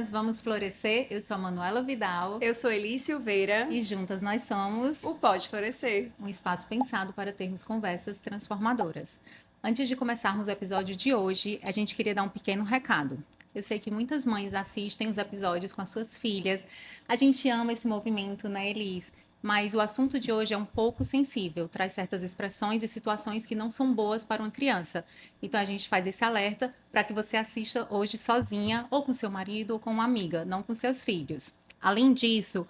meninas, vamos florescer. Eu sou a Manuela Vidal Eu sou Eli Silveira. e juntas nós somos O Pode Florescer. um espaço pensado para termos conversas transformadoras. Antes de começarmos o episódio de hoje, a gente queria dar um pequeno recado. Eu sei que muitas mães assistem os episódios com as suas filhas. A gente ama esse movimento, né, Elis? Mas o assunto de hoje é um pouco sensível, traz certas expressões e situações que não são boas para uma criança. Então a gente faz esse alerta para que você assista hoje sozinha, ou com seu marido, ou com uma amiga, não com seus filhos. Além disso,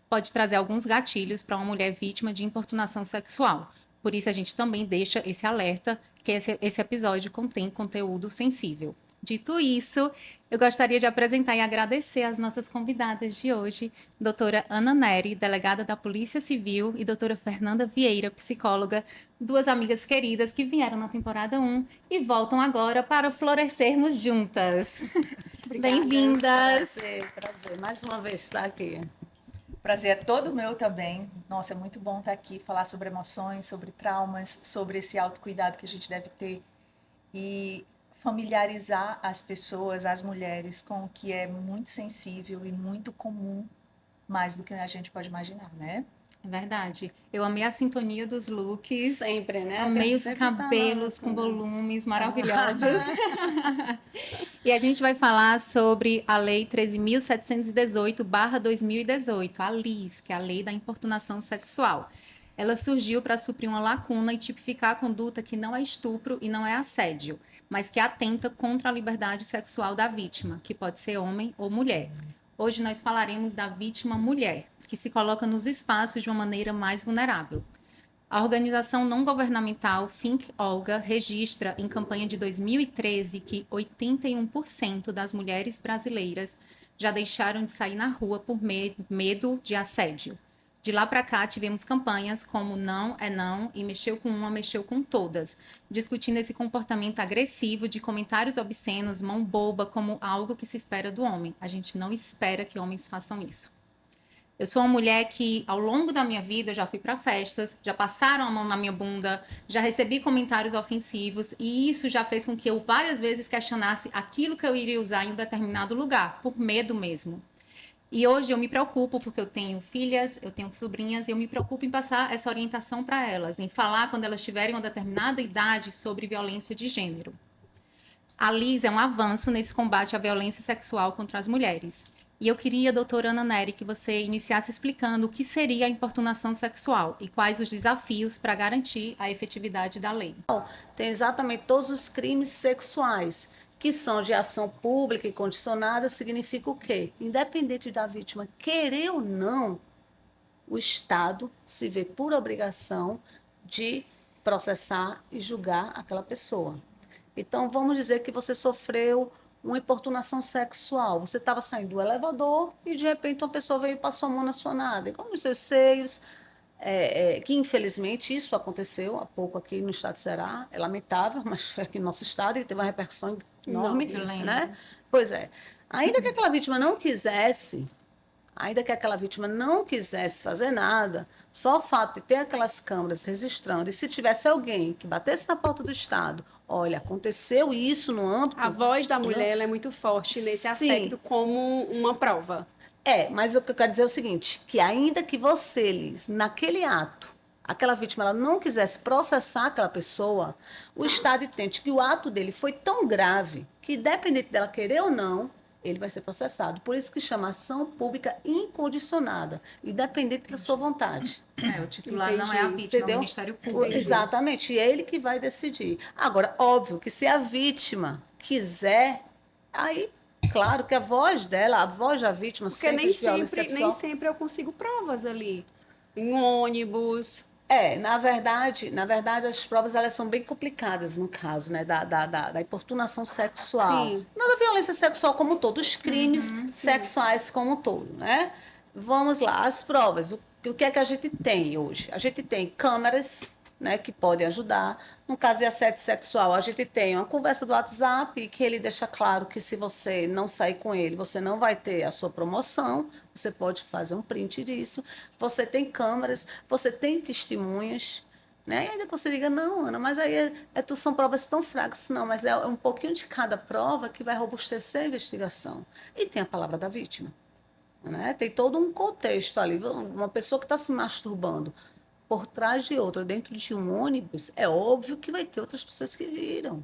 pode trazer alguns gatilhos para uma mulher vítima de importunação sexual. Por isso, a gente também deixa esse alerta que esse episódio contém conteúdo sensível. Dito isso, eu gostaria de apresentar e agradecer as nossas convidadas de hoje, doutora Ana Neri, delegada da Polícia Civil, e doutora Fernanda Vieira, psicóloga, duas amigas queridas que vieram na temporada 1 e voltam agora para florescermos juntas. Bem-vindas! Prazer. Mais uma vez estar aqui. Prazer é todo meu também. Nossa, é muito bom estar aqui, falar sobre emoções, sobre traumas, sobre esse autocuidado que a gente deve ter e familiarizar as pessoas, as mulheres, com o que é muito sensível e muito comum, mais do que a gente pode imaginar, né? É verdade. Eu amei a sintonia dos looks. Sempre, né? Amei os sempre cabelos tá com lá, assim, né? volumes maravilhosos. E a gente vai falar sobre a Lei 13.718/2018, a LIS, que é a Lei da Importunação Sexual. Ela surgiu para suprir uma lacuna e tipificar a conduta que não é estupro e não é assédio, mas que atenta contra a liberdade sexual da vítima, que pode ser homem ou mulher. Hoje nós falaremos da vítima mulher, que se coloca nos espaços de uma maneira mais vulnerável. A organização não governamental Think Olga registra em campanha de 2013 que 81% das mulheres brasileiras já deixaram de sair na rua por medo de assédio. De lá para cá, tivemos campanhas como Não é Não e Mexeu com uma, mexeu com todas, discutindo esse comportamento agressivo de comentários obscenos, mão boba, como algo que se espera do homem. A gente não espera que homens façam isso. Eu sou uma mulher que, ao longo da minha vida, já fui para festas, já passaram a mão na minha bunda, já recebi comentários ofensivos, e isso já fez com que eu várias vezes questionasse aquilo que eu iria usar em um determinado lugar, por medo mesmo. E hoje eu me preocupo, porque eu tenho filhas, eu tenho sobrinhas, e eu me preocupo em passar essa orientação para elas, em falar quando elas tiverem uma determinada idade sobre violência de gênero. A LIS é um avanço nesse combate à violência sexual contra as mulheres. E eu queria, doutora Ana Neri, que você iniciasse explicando o que seria a importunação sexual e quais os desafios para garantir a efetividade da lei. Tem exatamente todos os crimes sexuais, que são de ação pública e condicionada, significa o quê? Independente da vítima querer ou não, o Estado se vê por obrigação de processar e julgar aquela pessoa. Então, vamos dizer que você sofreu uma importunação sexual. Você estava saindo do elevador e, de repente, uma pessoa veio e passou a mão na sua nádega, nos seus seios, que, infelizmente, isso aconteceu há pouco aqui no estado de Ceará. É lamentável, mas foi aqui no nosso estado e teve uma repercussão enorme, Eu lembro. né? Pois é. Ainda que aquela vítima não quisesse, fazer nada, só o fato de ter aquelas câmeras registrando, e se tivesse alguém que batesse na porta do Estado, olha, aconteceu isso no âmbito... A voz da mulher ela é muito forte nesse aspecto como uma prova. Mas o que eu quero dizer é o seguinte, que ainda que você, Liz, naquele ato, aquela vítima ela não quisesse processar aquela pessoa, o Estado entende que o ato dele foi tão grave que, independente dela querer ou não, ele vai ser processado. Por isso que chama ação pública incondicionada, independente da sua vontade. O titular não é a vítima, Entendeu? é o Ministério Público. Exatamente, e é ele que vai decidir. Agora, óbvio que se a vítima quiser, aí, claro que a voz dela, a voz da vítima, Porque sempre de violência sexual... nem sempre eu consigo provas ali. Em um ônibus. Na verdade, as provas elas são bem complicadas no caso, né, da importunação sexual. Sim. Não da violência sexual como um todo, os crimes sexuais como um todo, né? Vamos lá, as provas. O que é que a gente tem hoje? A gente tem câmeras, né, que podem ajudar. No caso de assédio sexual, a gente tem uma conversa do WhatsApp que ele deixa claro que se você não sair com ele, você não vai ter a sua promoção. Você pode fazer um print disso. Você tem câmeras, você tem testemunhas, Né? E ainda que você diga, não, Ana, mas aí são provas tão fracas. Não, mas é um pouquinho de cada prova que vai robustecer a investigação. E tem a palavra da vítima. Né? Tem todo um contexto ali. Uma pessoa que está se masturbando por trás de outra, dentro de um ônibus, é óbvio que vai ter outras pessoas que viram.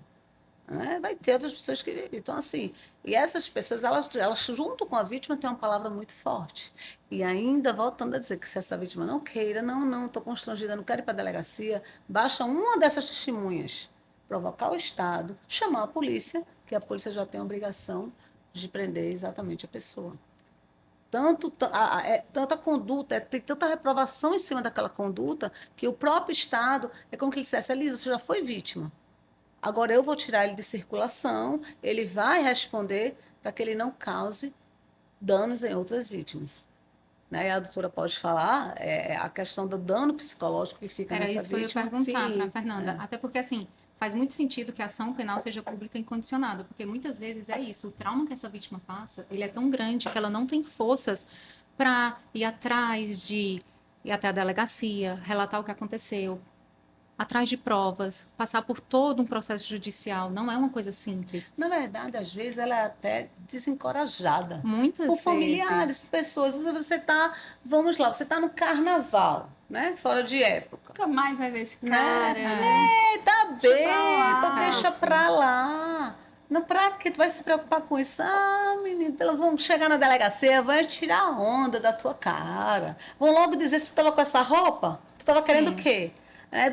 Né? Vai ter outras pessoas que viram. Então, assim, e essas pessoas, elas junto com a vítima, têm uma palavra muito forte. E ainda voltando a dizer que se essa vítima não queira, não, estou constrangida, não quero ir para a delegacia, basta uma dessas testemunhas provocar o Estado, chamar a polícia, que a polícia já tem a obrigação de prender exatamente a pessoa. Tanta conduta, tem tanta reprovação em cima daquela conduta, que o próprio Estado, é como que ele dissesse, Elisa, você já foi vítima. Agora eu vou tirar ele de circulação, ele vai responder para que ele não cause danos em outras vítimas. Né? E a doutora pode falar a questão do dano psicológico que fica Era nessa isso que eu ia vítima. perguntar para a Sim, Fernanda. Até porque, assim, faz muito sentido que a ação penal seja pública e incondicionada, porque muitas vezes é isso, o trauma que essa vítima passa, ele é tão grande que ela não tem forças para ir atrás de ir até a delegacia, relatar o que aconteceu, atrás de provas, passar por todo um processo judicial. Não é uma coisa simples. Na verdade, às vezes, ela é até desencorajada por Muitas familiares, vezes. pessoas. Você está, vamos lá, você está no carnaval, né? Fora de época. nunca mais vai ver esse Né? cara, né? Tá lá. deixa pra lá. Não, pra que tu vai se preocupar com isso? Ah, menino, vão chegar na delegacia, vai tirar a onda da tua cara. Vão logo dizer se tu estava com essa roupa, tu estava querendo o Sim. quê?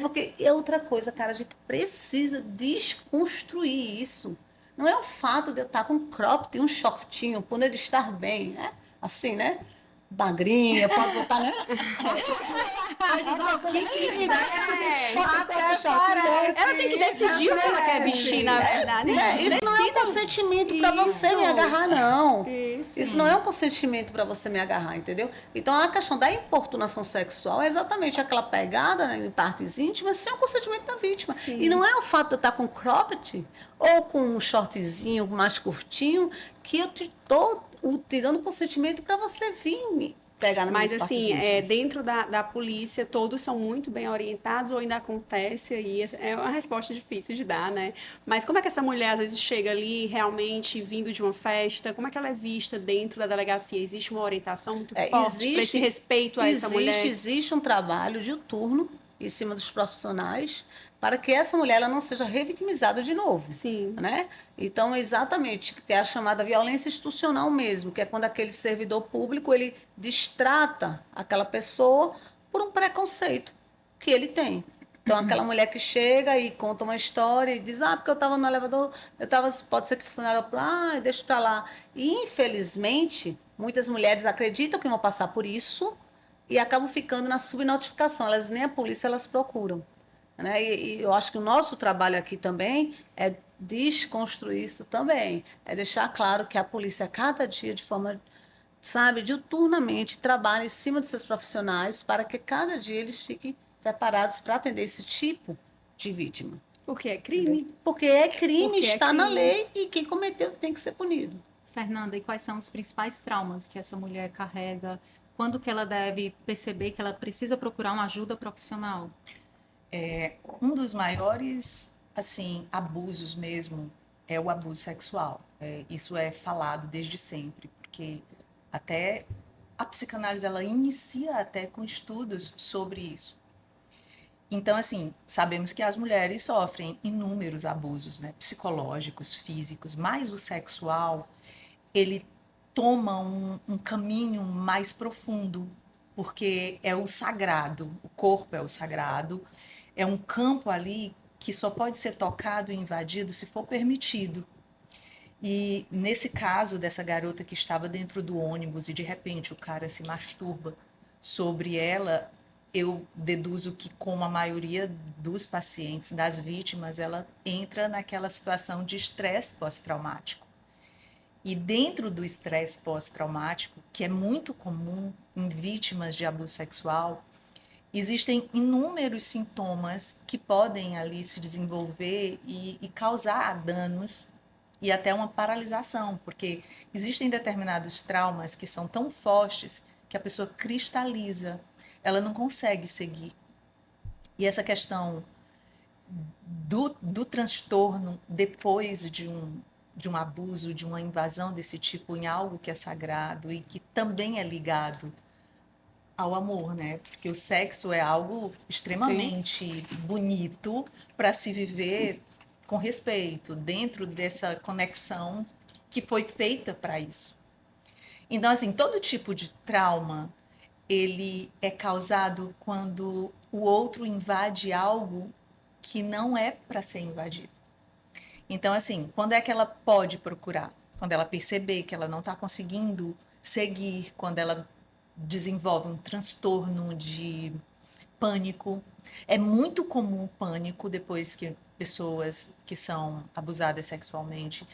Porque é outra coisa, cara, a gente precisa desconstruir isso. Não é o fato de eu estar com um cropped e um shortinho, por ele estar bem, né? Assim, né? Magrinha, pode botar, né? Ela tem que decidir o que ela quer vestir, na verdade. Isso não é um consentimento para você me agarrar, não. Isso. Isso não é um consentimento para você me agarrar, entendeu? Então, a questão da importunação sexual é exatamente aquela pegada, né, em partes íntimas sem o consentimento da vítima. Sim. E não é o fato de eu estar com cropped ou com um shortzinho mais curtinho que eu te estou te dando consentimento para você vir me pegar nas Mas minhas partes assim, íntimas. dentro da polícia, todos são muito bem orientados ou ainda acontece aí? É uma resposta difícil de dar, né? Mas como é que essa mulher às vezes chega ali realmente vindo de uma festa? Como é que ela é vista dentro da delegacia? Existe uma orientação muito forte para esse respeito a essa mulher? Existe um trabalho diuturno em cima dos profissionais para que essa mulher ela não seja revitimizada de novo. Sim. Né? Então, exatamente, que é a chamada violência institucional mesmo, que é quando aquele servidor público ele destrata aquela pessoa por um preconceito que ele tem. Então, aquela mulher que chega e conta uma história e diz, porque eu estava no elevador, pode ser que o funcionário, deixa para lá. E, infelizmente, muitas mulheres acreditam que vão passar por isso e acabam ficando na subnotificação. Elas nem a polícia elas procuram. Né? E eu acho que o nosso trabalho aqui também é desconstruir isso também. É deixar claro que a polícia, cada dia, de forma, sabe, diuturnamente, trabalha em cima dos seus profissionais para que cada dia eles fiquem preparados para atender esse tipo de vítima. Porque é crime. Porque é crime, Porque está na crime. lei e quem cometeu tem que ser punido. Fernanda, e quais são os principais traumas que essa mulher carrega? Quando que ela deve perceber que ela precisa procurar uma ajuda profissional? Um dos maiores, assim, abusos mesmo é o abuso sexual. Isso é falado desde sempre, porque até a psicanálise ela inicia até com estudos sobre isso. Então, assim, sabemos que as mulheres sofrem inúmeros abusos, né, psicológicos, físicos, mas o sexual, ele toma um caminho mais profundo, porque é o sagrado, o corpo é o sagrado, é um campo ali que só pode ser tocado e invadido se for permitido. E nesse caso dessa garota que estava dentro do ônibus e de repente o cara se masturba sobre ela, eu deduzo que, como a maioria dos pacientes, das vítimas, ela entra naquela situação de estresse pós-traumático. E dentro do estresse pós-traumático, que é muito comum em vítimas de abuso sexual, existem inúmeros sintomas que podem ali se desenvolver e causar danos e até uma paralisação, porque existem determinados traumas que são tão fortes que a pessoa cristaliza, ela não consegue seguir. E essa questão do transtorno depois de um abuso, de uma invasão desse tipo em algo que é sagrado e que também é ligado ao amor, né? Porque o sexo é algo Sim. extremamente bonito para se viver com respeito, dentro dessa conexão que foi feita para isso. Então, assim, todo tipo de trauma, ele é causado quando o outro invade algo que não é para ser invadido. Então, assim, quando é que ela pode procurar? Quando ela perceber que ela não está conseguindo seguir, quando ela desenvolve um transtorno de pânico. É muito comum o pânico depois que pessoas que são abusadas sexualmente,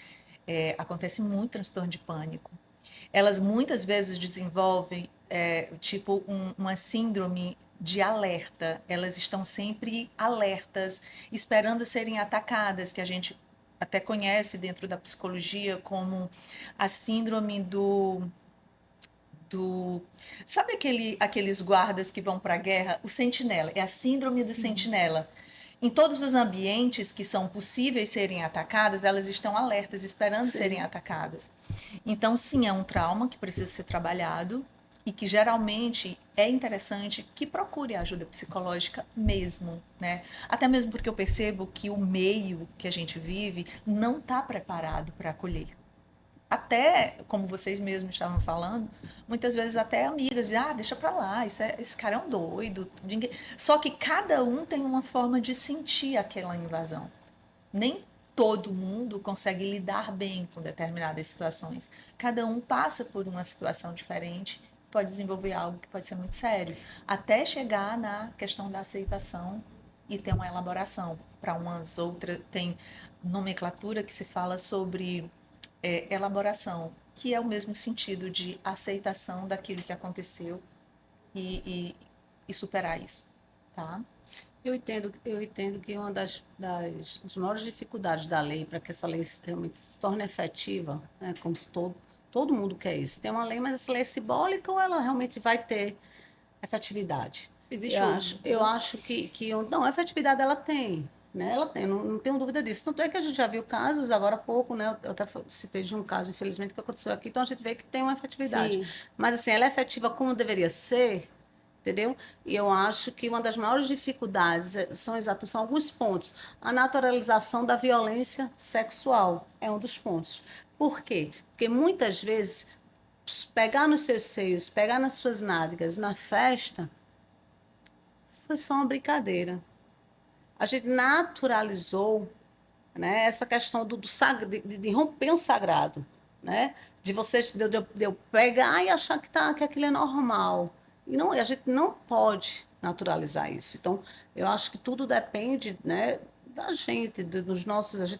acontece muito transtorno de pânico. Elas muitas vezes desenvolvem uma síndrome de alerta. Elas estão sempre alertas, esperando serem atacadas, que a gente até conhece dentro da psicologia como a síndrome do. Sabe aqueles guardas que vão para a guerra? O sentinela. É a síndrome do sentinela. Em todos os ambientes que são possíveis serem atacadas, elas estão alertas, esperando serem Sim. atacadas. Então, sim, é um trauma que precisa ser trabalhado e que geralmente é interessante que procure ajuda psicológica mesmo, né? Até mesmo porque eu percebo que o meio que a gente vive não está preparado para acolher. Até, como vocês mesmos estavam falando, muitas vezes até amigas dizem, deixa pra lá, esse cara é um doido. Só que cada um tem uma forma de sentir aquela invasão. Nem todo mundo consegue lidar bem com determinadas situações. Cada um passa por uma situação diferente, pode desenvolver algo que pode ser muito sério, até chegar na questão da aceitação e ter uma elaboração. Para umas outras, tem nomenclatura que se fala sobre elaboração, que é o mesmo sentido de aceitação daquilo que aconteceu e, e, e superar isso, tá? Eu entendo que uma das maiores dificuldades da lei para que essa lei realmente se torne efetiva, né, como se todo mundo quer isso. Tem uma lei, mas essa lei é simbólica ou ela realmente vai ter efetividade? Existe Eu um. acho, eu acho que não, a efetividade ela tem, né? Ela tem, não tenho dúvida disso. Tanto é que a gente já viu casos agora há pouco, né? Eu até citei de um caso, infelizmente, que aconteceu aqui, então a gente vê que tem uma efetividade. Sim. Mas assim, ela é efetiva como deveria ser, entendeu? E eu acho que uma das maiores dificuldades são alguns pontos. A naturalização da violência sexual é um dos pontos. Por quê? Porque muitas vezes pegar nos seus seios, pegar nas suas nádegas na festa foi só uma brincadeira. A gente naturalizou, né, essa questão de romper o sagrado, né? De você de eu pegar e achar que aquilo é normal. E não, a gente não pode naturalizar isso. Então, eu acho que tudo depende, né, da gente, dos nossos.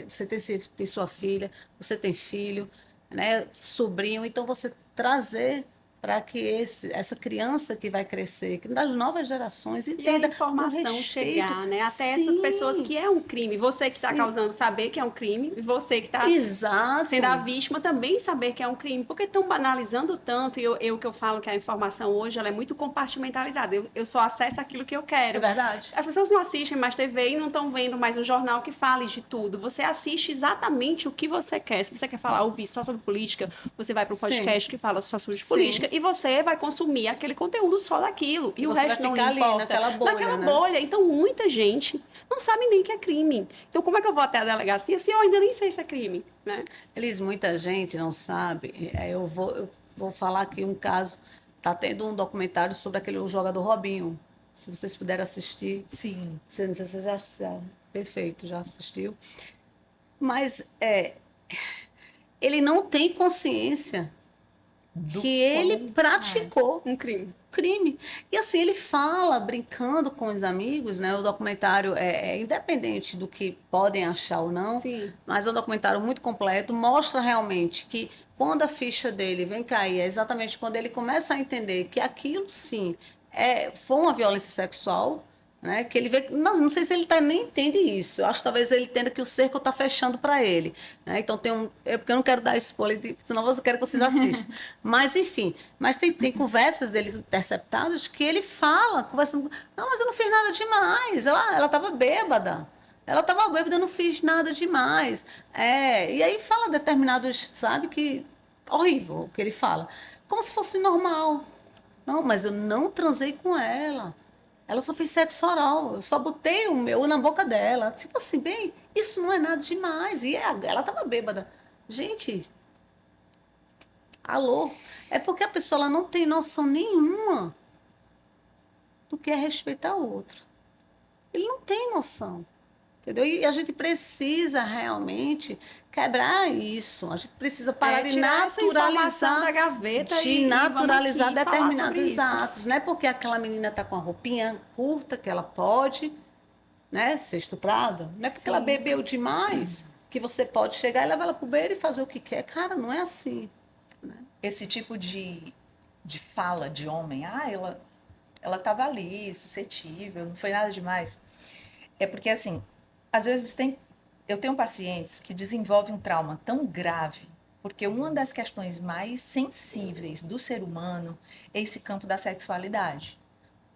Você tem sua filha, você tem filho, né, sobrinho. Então, você trazer para que essa criança que vai crescer, que das novas gerações, E a entenda o informação respeito. chegar, né? Até essas pessoas Sim, que é um crime. Você que está sim, causando saber que é um crime, e você que está sendo a exato. vítima também saber que é um crime, porque estão banalizando tanto, e eu que eu falo que a informação hoje ela é muito compartimentalizada. Eu só acesso aquilo que eu É quero. verdade. As pessoas não assistem mais TV e não estão vendo mais um jornal que fale de tudo. Você assiste exatamente o que você quer. Se você quer falar, ouvir só sobre política, você vai para um Sim, podcast que fala só sobre política sim. e você vai consumir aquele conteúdo só daquilo. E E o você vai resto não lhe ficar ali importa. naquela bolha, Naquela né? bolha. Então, muita gente não sabe nem que é crime. Então, como é que eu vou até a delegacia se eu ainda nem sei se é crime, né? Eles, muita gente não sabe. Eu vou falar aqui um caso. Tá tendo um documentário sobre aquele jogador Robinho. Se vocês puderem assistir, Sim. não sei se você já. Perfeito, já assistiu. Mas ele não tem consciência Do que ele quão. praticou Um crime. crime. E assim, ele fala, brincando com os amigos, né? O documentário é independente do que podem achar ou não, Sim. mas é um documentário muito completo, mostra realmente que quando a ficha dele vem cair, é exatamente quando ele começa a entender que aquilo sim foi uma violência sexual, né? Que ele vê, não sei se ele nem entende isso. Eu acho que talvez ele entenda que o cerco está fechando para ele, né? Então é porque eu não quero dar spoiler, senão eu quero que vocês assistam. Mas enfim, mas tem conversas dele interceptadas que ele fala, conversando, não, mas eu não fiz nada demais. Ela estava bêbada. Ela estava bêbada, eu não fiz nada demais. E aí fala determinados, sabe, que horrível o que ele fala. Como se fosse normal. Não, mas eu não transei com ela. Ela só fez sexo oral. Eu só botei o meu na boca dela. Tipo assim, bem, isso não é nada demais. E ela tava bêbada. Gente, alô? É porque a pessoa ela não tem noção nenhuma do que é respeitar o outro. Ele não tem noção. Entendeu? E a gente precisa realmente quebrar isso. A gente precisa parar de tirar essa informação naturalizar, da gaveta de e naturalizar vamos aqui falar sobre determinados isso. atos. Não é porque aquela menina está com a roupinha curta que ela pode, né, ser estuprada. Não é porque ela bebeu demais que você pode chegar e levar ela para o beiro e fazer o que quer. Cara, não é assim. Esse tipo de fala de homem, ela estava ali, suscetível, não foi nada demais. É porque, assim, às vezes eu tenho pacientes que desenvolvem um trauma tão grave, porque uma das questões mais sensíveis do ser humano é esse campo da sexualidade.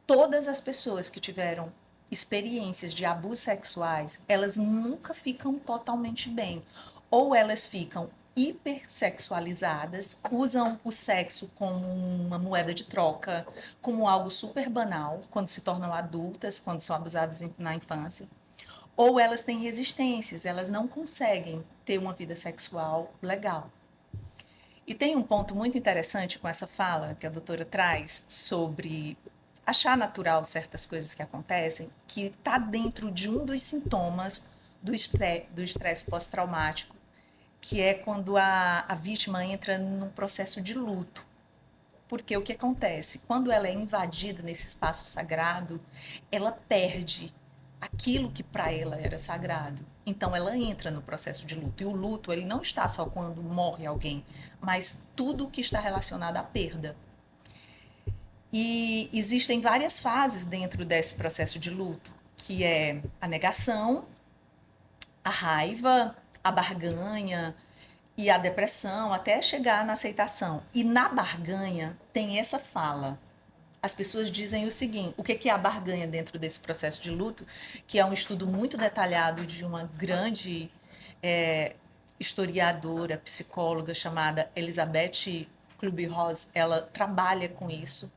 Todas as pessoas que tiveram experiências de abusos sexuais, elas nunca ficam totalmente bem. Ou elas ficam hipersexualizadas, usam o sexo como uma moeda de troca, como algo super banal, quando se tornam adultas, quando são abusadas na infância. Ou elas têm resistências, elas não conseguem ter uma vida sexual legal. E tem um ponto muito interessante com essa fala que a doutora traz sobre achar natural certas coisas que acontecem, que está dentro de um dos sintomas do estresse pós-traumático, que é quando a vítima entra num processo de luto. Porque o que acontece? Quando ela é invadida nesse espaço sagrado, ela perde aquilo que para ela era sagrado. Então ela entra no processo de luto. E o luto, ele não está só quando morre alguém, mas tudo que está relacionado à perda. E existem várias fases dentro desse processo de luto, que é a negação, a raiva, a barganha e a depressão, até chegar na aceitação. E na barganha tem essa fala. As pessoas dizem o seguinte: o que é a barganha dentro desse processo de luto, que é um estudo muito detalhado de uma grande historiadora, psicóloga chamada Elizabeth Kübler-Ross. Ela trabalha com isso.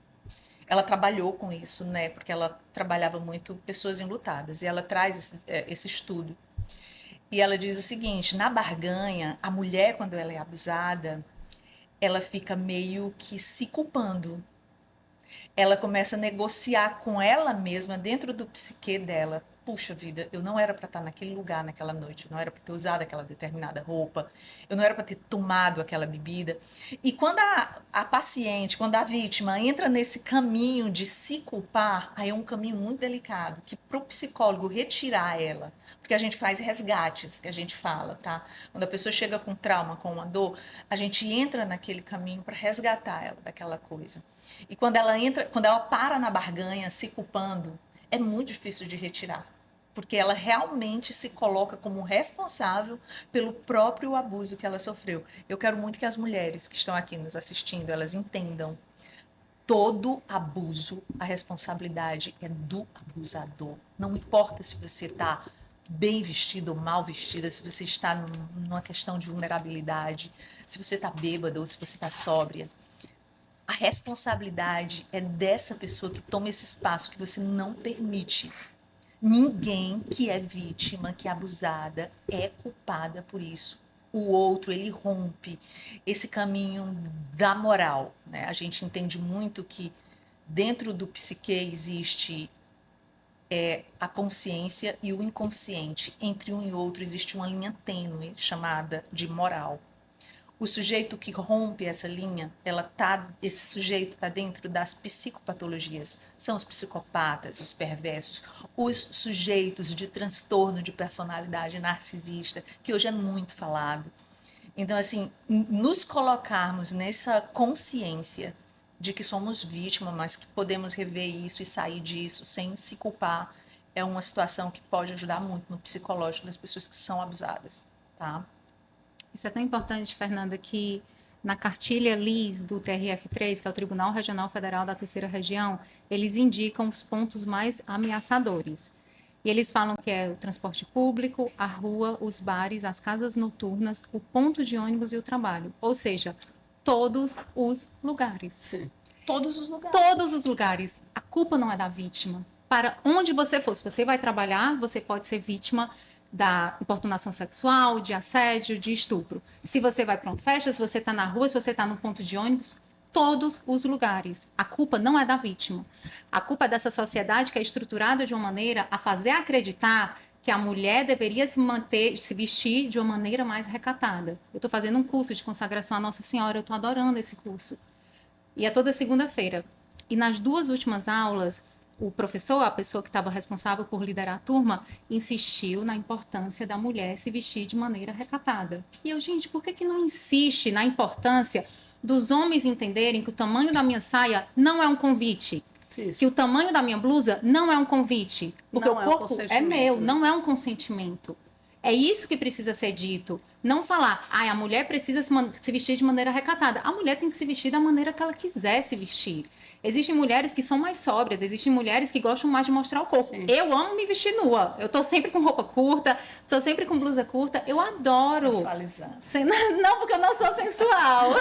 Ela trabalhou com isso, né? Porque ela trabalhava muito pessoas enlutadas. E ela traz esse estudo. E ela diz o seguinte: na barganha, a mulher, quando ela é abusada, ela fica meio que se culpando. Ela começa a negociar com ela mesma, dentro do psique dela. Puxa vida, eu não era para estar naquele lugar naquela noite, eu não era para ter usado aquela determinada roupa, eu não era para ter tomado aquela bebida. E quando a paciente, quando a vítima entra nesse caminho de se culpar, aí é um caminho muito delicado, que para o psicólogo retirar ela, porque a gente faz resgates, que a gente fala, tá? Quando a pessoa chega com trauma, com uma dor, a gente entra naquele caminho para resgatar ela daquela coisa. E quando ela para na barganha se culpando, é muito difícil de retirar, porque ela realmente se coloca como responsável pelo próprio abuso que ela sofreu. Eu quero muito que as mulheres que estão aqui nos assistindo, elas entendam: todo abuso, a responsabilidade é do abusador. Não importa se você está bem vestida ou mal vestida, se você está numa questão de vulnerabilidade, se você está bêbada ou se você está sóbria. A responsabilidade é dessa pessoa que toma esse espaço que você não permite. Ninguém que é vítima, que é abusada, é culpada por isso. O outro, ele rompe esse caminho da moral, né? A gente entende muito que dentro do psique existe a consciência e o inconsciente. Entre um e outro existe uma linha tênue chamada de moral. O sujeito que rompe essa linha, esse sujeito está dentro das psicopatologias. São os psicopatas, os perversos, os sujeitos de transtorno de personalidade narcisista, que hoje é muito falado. Então, assim, nos colocarmos nessa consciência de que somos vítima, mas que podemos rever isso e sair disso sem se culpar, é uma situação que pode ajudar muito no psicológico das pessoas que são abusadas, tá? Isso é tão importante, Fernanda, que na cartilha LIS do TRF3, que é o Tribunal Regional Federal da Terceira Região, eles indicam os pontos mais ameaçadores. E eles falam que é o transporte público, a rua, os bares, as casas noturnas, o ponto de ônibus e o trabalho. Ou seja, todos os lugares. Sim. Todos os lugares. Todos os lugares. A culpa não é da vítima. Para onde você for, se você vai trabalhar, você pode ser vítima da importunação sexual, de assédio, de estupro. Se você vai para uma festa, se você está na rua, se você está no ponto de ônibus, todos os lugares. A culpa não é da vítima. A culpa é dessa sociedade que é estruturada de uma maneira a fazer acreditar que a mulher deveria se manter, se vestir de uma maneira mais recatada. Eu estou fazendo um curso de consagração à Nossa Senhora, eu estou adorando esse curso. E é toda segunda-feira. E nas 2 últimas aulas, o professor, a pessoa que estava responsável por liderar a turma, insistiu na importância da mulher se vestir de maneira recatada. E eu, gente, por que não insiste na importância dos homens entenderem que o tamanho da minha saia não é um convite? Isso. Que o tamanho da minha blusa não é um convite? Porque Não o é um corpo é consentimento, meu, né? não é um consentimento. É isso que precisa ser dito. Não falar, a mulher precisa se vestir de maneira recatada. A mulher tem que se vestir da maneira que ela quiser se vestir. Existem mulheres que são mais sóbrias, existem mulheres que gostam mais de mostrar o corpo. Sim. Eu amo me vestir nua. Eu tô sempre com roupa curta, tô sempre com blusa curta. Eu adoro. Sensualizando. Não, porque eu não sou sensual.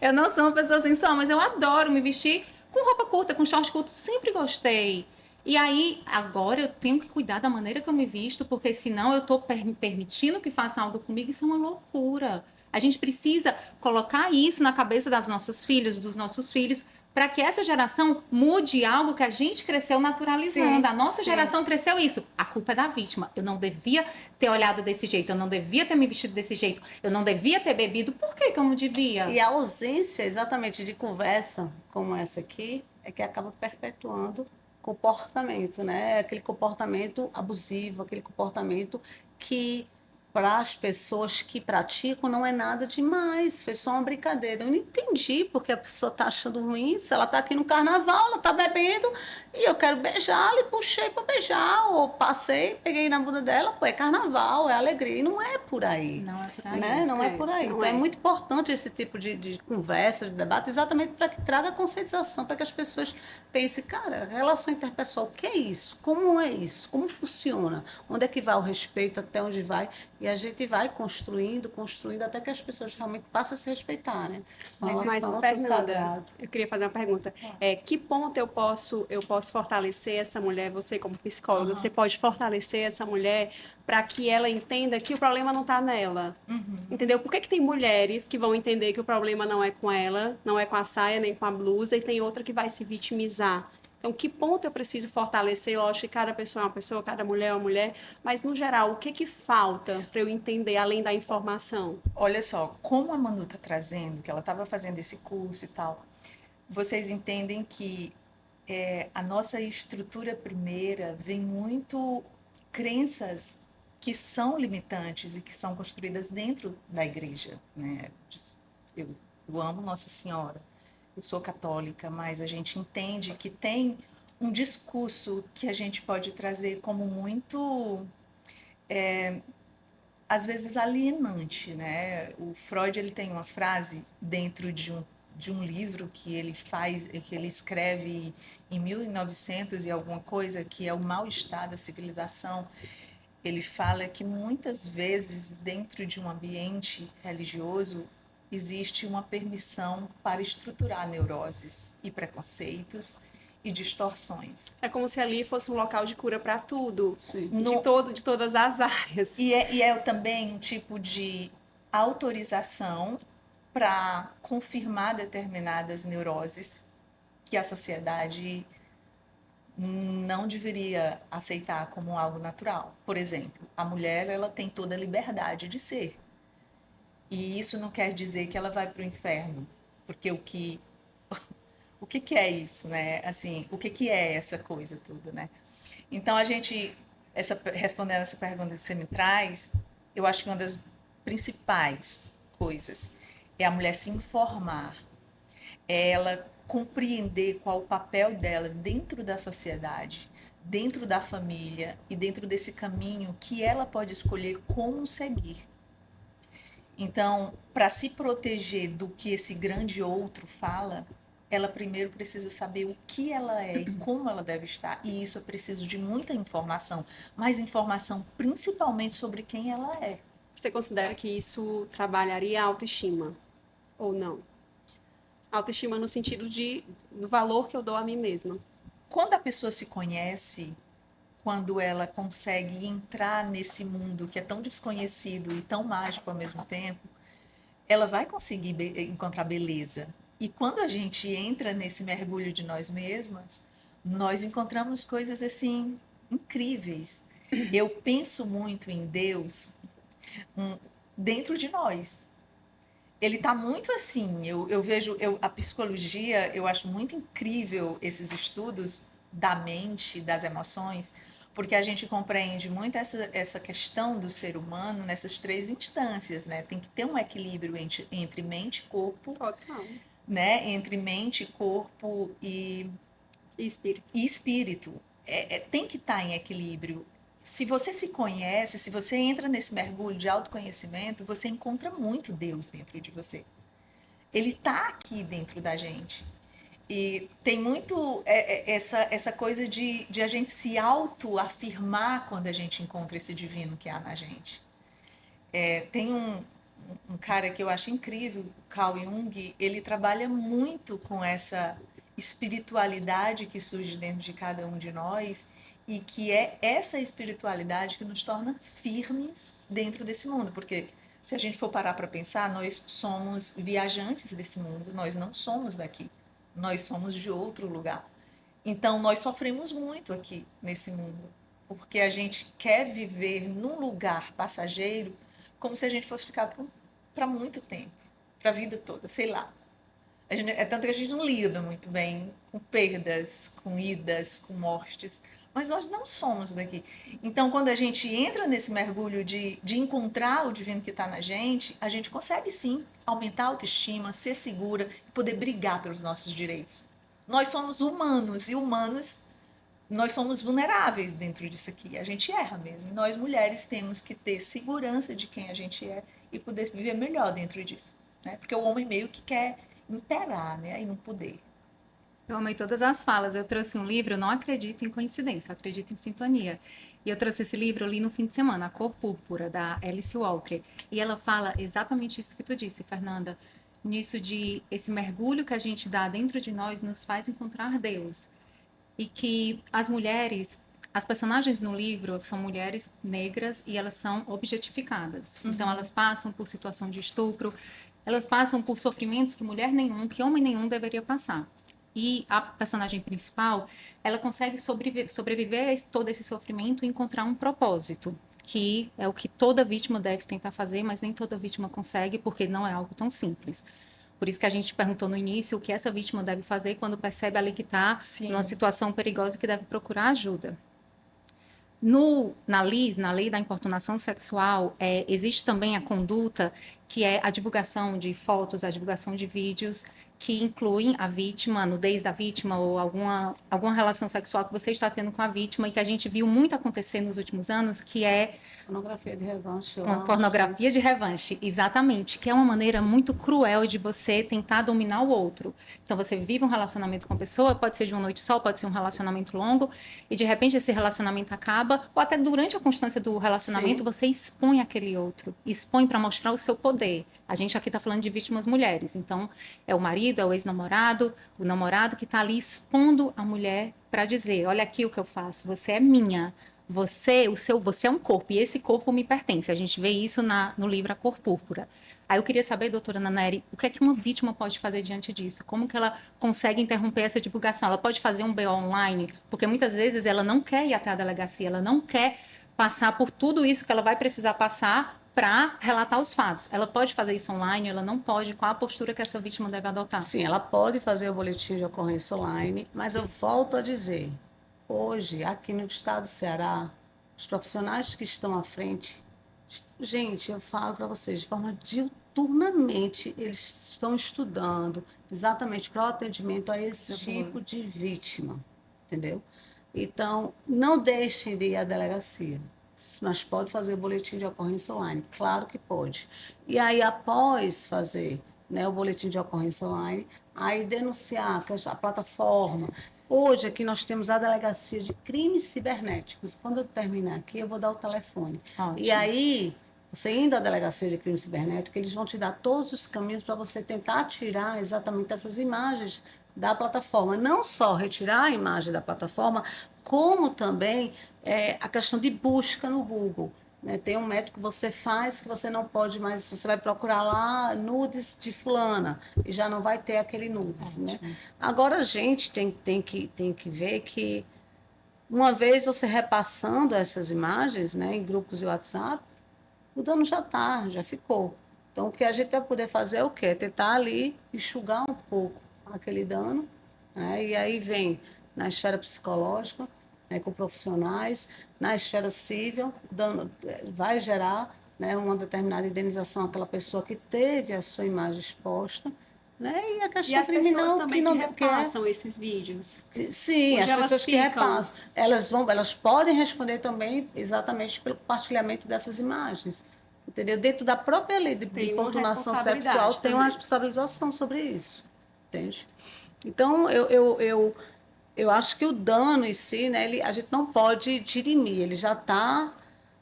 Eu não sou uma pessoa sensual, mas eu adoro me vestir com roupa curta, com short curto. Sempre gostei. E aí, agora eu tenho que cuidar da maneira que eu me visto, porque senão eu estou permitindo que façam algo comigo, isso é uma loucura. A gente precisa colocar isso na cabeça das nossas filhas, dos nossos filhos, para que essa geração mude algo que a gente cresceu naturalizando. Sim, A nossa sim. geração cresceu isso. A culpa é da vítima. Eu não devia ter olhado desse jeito, eu não devia ter me vestido desse jeito, eu não devia ter bebido. Por que eu não devia? E a ausência, exatamente, de conversa como essa aqui, é que acaba perpetuando comportamento, né? Aquele comportamento abusivo, aquele comportamento que, para as pessoas que praticam, não é nada demais, foi só uma brincadeira. Eu não entendi porque a pessoa está achando ruim. Se ela está aqui no carnaval, ela está bebendo e eu quero beijá-la e puxei para beijar, ou passei, peguei na bunda dela, pô, é carnaval, é alegria. E não é por aí. Não é por aí. Né? Não é É, por aí. não Então é é. muito importante esse tipo de conversa, de debate, exatamente para que traga conscientização, para que as pessoas pensem, cara, relação interpessoal, o que é isso? Como é isso? Como funciona? Onde é que vai o respeito? Até onde vai? E a gente vai construindo, construindo, até que as pessoas realmente passem a se respeitar, né? Com Mas, relação ao seu Fernanda, sagrado. eu queria fazer uma pergunta. Que ponto eu posso fortalecer essa mulher, você como psicóloga, você pode fortalecer essa mulher para que ela entenda que o problema não está nela? Entendeu? Por que tem mulheres que vão entender que o problema não é com ela, não é com a saia, nem com a blusa, e tem outra que vai se vitimizar? Então, que ponto eu preciso fortalecer? Lógico que cada pessoa é uma pessoa, cada mulher é uma mulher, mas, no geral, o que falta para eu entender, além da informação? Olha só, como a Manu está trazendo, que ela estava fazendo esse curso e tal, vocês entendem que a nossa estrutura primeira vem muito crenças que são limitantes e que são construídas dentro da igreja, né? Eu amo Nossa Senhora, eu sou católica, mas a gente entende que tem um discurso que a gente pode trazer como muito às vezes alienante, né? O Freud ele tem uma frase dentro de um livro que ele faz, que ele escreve em 1900 e alguma coisa, que é o mal-estar da civilização. Ele fala que muitas vezes dentro de um ambiente religioso existe uma permissão para estruturar neuroses e preconceitos e distorções. É como se ali fosse um local de cura para tudo, Sim. de todas as áreas. E é também um tipo de autorização para confirmar determinadas neuroses que a sociedade não deveria aceitar como algo natural. Por exemplo, a mulher ela tem toda a liberdade de ser. E isso não quer dizer que ela vai para o inferno, porque o que é isso, né? Assim, o que é essa coisa toda, né? Então respondendo essa pergunta que você me traz, eu acho que uma das principais coisas é a mulher se informar, é ela compreender qual o papel dela dentro da sociedade, dentro da família e dentro desse caminho que ela pode escolher como seguir. Então, para se proteger do que esse grande outro fala, ela primeiro precisa saber o que ela é e como ela deve estar. E isso é preciso de muita informação, mas informação principalmente sobre quem ela é. Você considera que isso trabalharia a autoestima ou não? Autoestima no sentido do valor que eu dou a mim mesma. Quando a pessoa se conhece, quando ela consegue entrar nesse mundo que é tão desconhecido e tão mágico ao mesmo tempo, ela vai conseguir encontrar beleza. E quando a gente entra nesse mergulho de nós mesmas, nós encontramos coisas assim incríveis. Eu penso muito em Deus dentro de nós. Ele está muito assim. Eu vejo a psicologia, eu acho muito incrível esses estudos da mente, das emoções, porque a gente compreende muito essa questão do ser humano nessas três instâncias, né? Tem que ter um equilíbrio entre mente e corpo, Total. né? Entre mente, corpo E espírito. e espírito. Tem que estar em equilíbrio. Se você se conhece, se você entra nesse mergulho de autoconhecimento, você encontra muito Deus dentro de você. Ele está aqui dentro da gente. E tem muito essa coisa de a gente se autoafirmar quando a gente encontra esse divino que há na gente. Tem um cara que eu acho incrível, Carl Jung, ele trabalha muito com essa espiritualidade que surge dentro de cada um de nós e que é essa espiritualidade que nos torna firmes dentro desse mundo, porque se a gente for parar para pensar, nós somos viajantes desse mundo, nós não somos daqui, nós somos de outro lugar. Então nós sofremos muito aqui nesse mundo, porque a gente quer viver num lugar passageiro como se a gente fosse ficar para muito tempo, para a vida toda, sei lá. É tanto que a gente não lida muito bem com perdas, com idas, com mortes, mas nós não somos daqui. Então, quando a gente entra nesse mergulho de encontrar o divino que está na gente, a gente consegue sim aumentar a autoestima, ser segura e poder brigar pelos nossos direitos. Nós somos humanos e humanos nós somos vulneráveis dentro disso aqui. A gente erra mesmo. Nós mulheres temos que ter segurança de quem a gente é e poder viver melhor dentro disso, né? Porque o homem meio que quer imperar, né? E não poder. Eu amei todas as falas. Eu trouxe um livro, eu não acredito em coincidência, eu acredito em sintonia. E eu trouxe esse livro, eu li no fim de semana, A Cor Púrpura, da Alice Walker. E ela fala exatamente isso que tu disse, Fernanda. Nisso de esse mergulho que a gente dá dentro de nós nos faz encontrar Deus. E que as mulheres, as personagens no livro são mulheres negras e elas são objetificadas. Então elas passam por situação de estupro, elas passam por sofrimentos que mulher nenhum, que homem nenhum deveria passar. E a personagem principal, ela consegue sobreviver a todo esse sofrimento e encontrar um propósito, que é o que toda vítima deve tentar fazer, mas nem toda vítima consegue, porque não é algo tão simples. Por isso que a gente perguntou no início o que essa vítima deve fazer quando percebe ali que está numa situação perigosa e que deve procurar ajuda. Na LIS, na Lei da Importunação Sexual, existe também a conduta que é a divulgação de fotos, a divulgação de vídeos que incluem a vítima, a nudez da vítima ou alguma relação sexual que você está tendo com a vítima e que a gente viu muito acontecer nos últimos anos, que é Pornografia de revanche. uma pornografia de revanche, exatamente, que é uma maneira muito cruel de você tentar dominar o outro. Então, você vive um relacionamento com a pessoa, pode ser de uma noite só, pode ser um relacionamento longo, e de repente esse relacionamento acaba, ou até durante a constância do relacionamento, você expõe aquele outro, expõe para mostrar o seu poder. A gente aqui está falando de vítimas mulheres, então é o marido, é o ex-namorado, o namorado que está ali expondo a mulher para dizer, olha aqui o que eu faço, você é minha. Você é um corpo e esse corpo me pertence. A gente vê isso no livro A Cor Púrpura. Aí eu queria saber, doutora Naneri, o que é que uma vítima pode fazer diante disso? Como que ela consegue interromper essa divulgação? Ela pode fazer um BO online? Porque muitas vezes ela não quer ir até a delegacia, ela não quer passar por tudo isso que ela vai precisar passar para relatar os fatos. Ela pode fazer isso online, ela não pode. Qual a postura que essa vítima deve adotar? Sim, ela pode fazer o boletim de ocorrência online, mas eu volto a dizer, hoje, aqui no estado do Ceará, os profissionais que estão à frente, gente, eu falo para vocês, de forma Diuturnamente, eles estão estudando exatamente para o atendimento a esse Tá tipo de vítima, entendeu? Então, não deixem de ir à delegacia, mas pode fazer o boletim de ocorrência online, claro que pode. E aí, após fazer, né, o boletim de ocorrência online, aí denunciar a plataforma. Hoje aqui nós temos a delegacia de crimes cibernéticos. Quando eu terminar aqui, eu vou dar o telefone. E Ótimo. aí, você indo à delegacia de crime cibernético, eles vão te dar todos os caminhos para você tentar tirar exatamente essas imagens da plataforma. Não só retirar a imagem da plataforma, como também a questão de busca no Google. Né? Tem um método que você faz que você não pode mais, você vai procurar lá nudes de fulana e já não vai ter aquele nudes. Né? Ótimo. Agora a gente tem que ver que uma vez você repassando essas imagens, né, em grupos de WhatsApp, o dano já está, já ficou. Então, o que a gente vai poder fazer é o quê? Tentar ali enxugar um pouco aquele dano, né? E aí vem na esfera psicológica, né, com profissionais, na esfera civil, dano, vai gerar, né, uma determinada indenização àquela pessoa que teve a sua imagem exposta, né? E a E questão as pessoas criminal que também que não que é repassam esses vídeos, sim, onde as elas pessoas que ficam? repassam, elas podem responder também exatamente pelo compartilhamento dessas imagens. Entendeu? Dentro da própria lei de Tem uma importunação sexual, responsabilidade tem uma também. responsabilização sobre isso. Entende? Então, eu acho que o dano em si, né, a gente não pode dirimir, ele já está,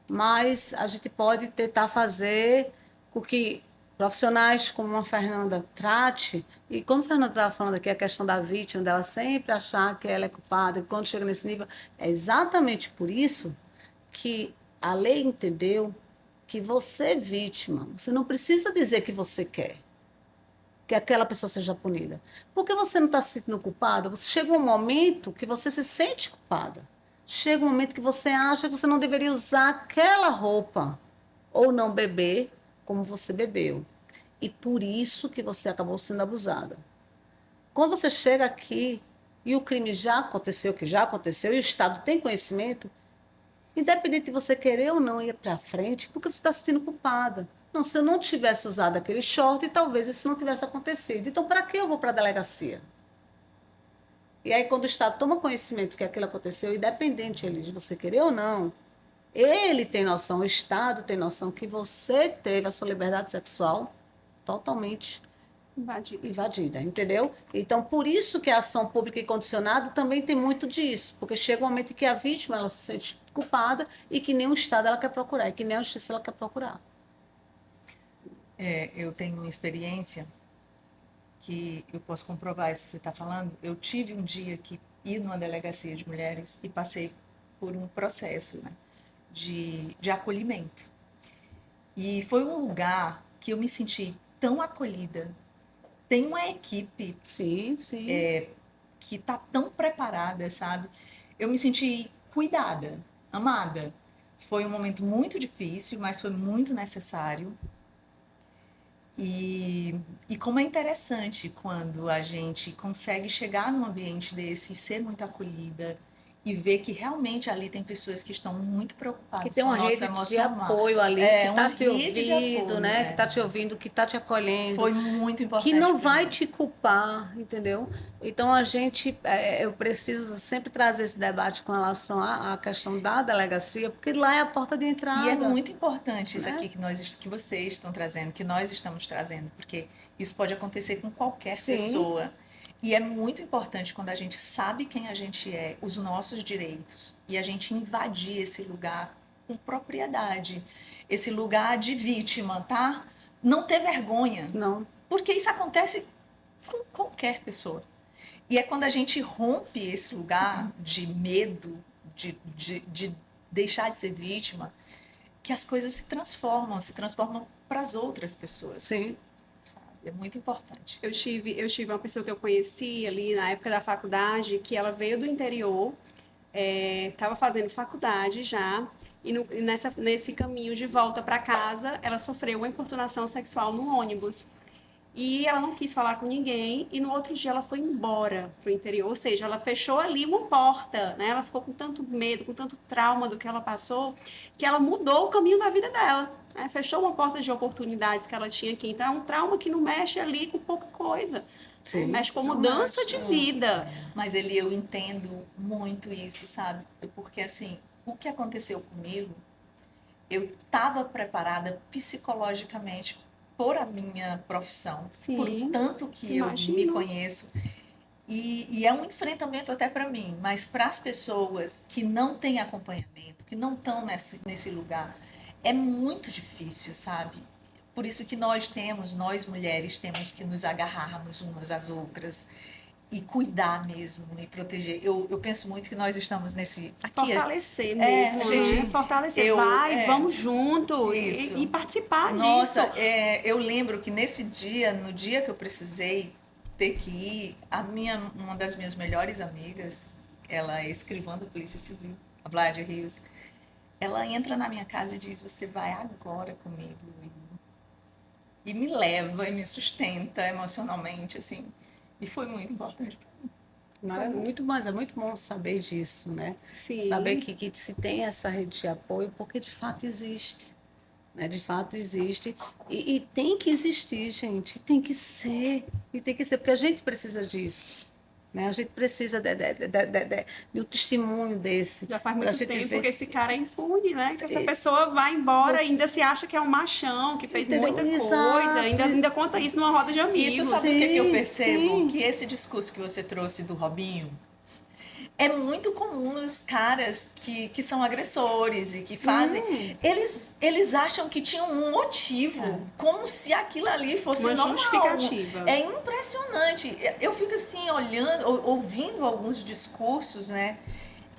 mas a gente pode tentar fazer com que profissionais como a Fernanda trate, e quando a Fernanda estava falando aqui a questão da vítima, dela sempre achar que ela é culpada, e quando chega nesse nível, é exatamente por isso que a lei entendeu que você, é vítima, você não precisa dizer que você quer que aquela pessoa seja punida. Porque você não está se sentindo culpada, você chega um momento que você se sente culpada. Chega um momento que você acha que você não deveria usar aquela roupa ou não beber como você bebeu. E por isso que você acabou sendo abusada. Quando você chega aqui e o crime já aconteceu, que já aconteceu, e o Estado tem conhecimento, independente de você querer ou não ir para frente, porque você está se sentindo culpada. Não, se eu não tivesse usado aquele short, talvez isso não tivesse acontecido. Então, para que eu vou para a delegacia? E aí, quando o Estado toma conhecimento que aquilo aconteceu, independente de você querer ou não, ele tem noção, o Estado tem noção que você teve a sua liberdade sexual totalmente Invadido. invadida, entendeu? Então, por isso que a ação pública incondicionada também tem muito disso, porque chega um momento em que a vítima ela se sente culpada e que nem o Estado ela quer procurar, e que nem a justiça ela quer procurar. Eu tenho uma experiência que eu posso comprovar isso que você está falando. Eu tive um dia que ir numa delegacia de mulheres e passei por um processo, né, de acolhimento. E foi um lugar que eu me senti tão acolhida. Tem uma equipe Sim, sim. que está tão preparada, sabe? Eu me senti cuidada, amada. Foi um momento muito difícil, mas foi muito necessário. E como é interessante quando a gente consegue chegar num ambiente desse e ser muito acolhida e ver que realmente ali tem pessoas que estão muito Que preocupadas tem com o uma nosso rede de emocional. apoio ali, que Uma está te rede de ouvindo, apoio. né? Que está te ouvindo, que está te acolhendo, Foi muito que importante não para vai mim. te culpar, entendeu? Então eu preciso sempre trazer esse debate com relação à questão da delegacia, porque lá é a porta de E é entrada, muito importante isso né? aqui que vocês estão trazendo, que nós estamos trazendo, porque isso pode acontecer com qualquer Sim, pessoa. E é muito importante quando a gente sabe quem a gente é, os nossos direitos, e a gente invadir esse lugar com propriedade, esse lugar de vítima, tá? Não ter vergonha, não, porque isso acontece com qualquer pessoa. E é quando a gente rompe esse lugar de medo, de deixar de ser vítima, que as coisas se transformam para as outras pessoas, sim, sabe? É muito importante. Eu tive uma pessoa que eu conheci ali na época da faculdade, que ela veio do interior, estava fazendo faculdade já, e nesse caminho de volta para casa, ela sofreu uma importunação sexual no ônibus. E ela não quis falar com ninguém, e no outro dia ela foi embora pro interior, ou seja, ela fechou ali uma porta, né? Ela ficou com tanto medo, com tanto trauma do que ela passou, que ela mudou o caminho da vida dela, né? Fechou uma porta de oportunidades que ela tinha aqui. Então é um trauma que não mexe ali com pouca coisa, né? Sim. Mexe com Não mudança mexe, de vida. Mas ele, eu entendo muito isso, sabe? Porque assim, o que aconteceu comigo, eu estava preparada psicologicamente por a minha profissão, por o Sim, tanto que eu me imagino. conheço. E é um enfrentamento até para mim, mas para as pessoas que não têm acompanhamento, que não estão nesse lugar, é muito difícil, sabe? Por isso que nós mulheres, temos que nos agarrarmos umas às outras e cuidar mesmo e proteger. Eu penso muito que nós estamos nesse. Aqui, Fortalecer a mesmo, né? gente. Fortalecer, Eu, vai, vamos junto isso. e participar Nossa, disso. eu lembro que nesse dia, no dia que eu precisei ter que ir, uma das minhas melhores amigas, ela é escrivã da Polícia Civil, a Vlad Rios, ela entra na minha casa e diz: Você vai agora comigo. E me leva e me sustenta emocionalmente, assim. E foi muito importante. Muito mais, é muito bom saber disso, né? Saber Sim. que se tem essa rede de apoio, porque de fato existe, né? De fato existe. E tem que existir, gente. Tem que ser. E tem que ser, porque a gente precisa disso. Né? A gente precisa de um testemunho desse. Já faz Para a muito gente tempo que ver. esse cara é impune, né? Que essa pessoa vai embora e Você, ainda se acha que é um machão, que fez entendeu? muita coisa, Exato. ainda conta isso numa roda de E tu amigos. sabe o que, que eu Sim, percebo? sim. Que esse discurso que você trouxe do Robinho é muito comum nos caras que são agressores e que fazem. Eles acham que tinham um motivo, como se aquilo ali fosse Uma normal. justificativa. É impressionante. Eu fico assim, olhando, ouvindo alguns discursos, né?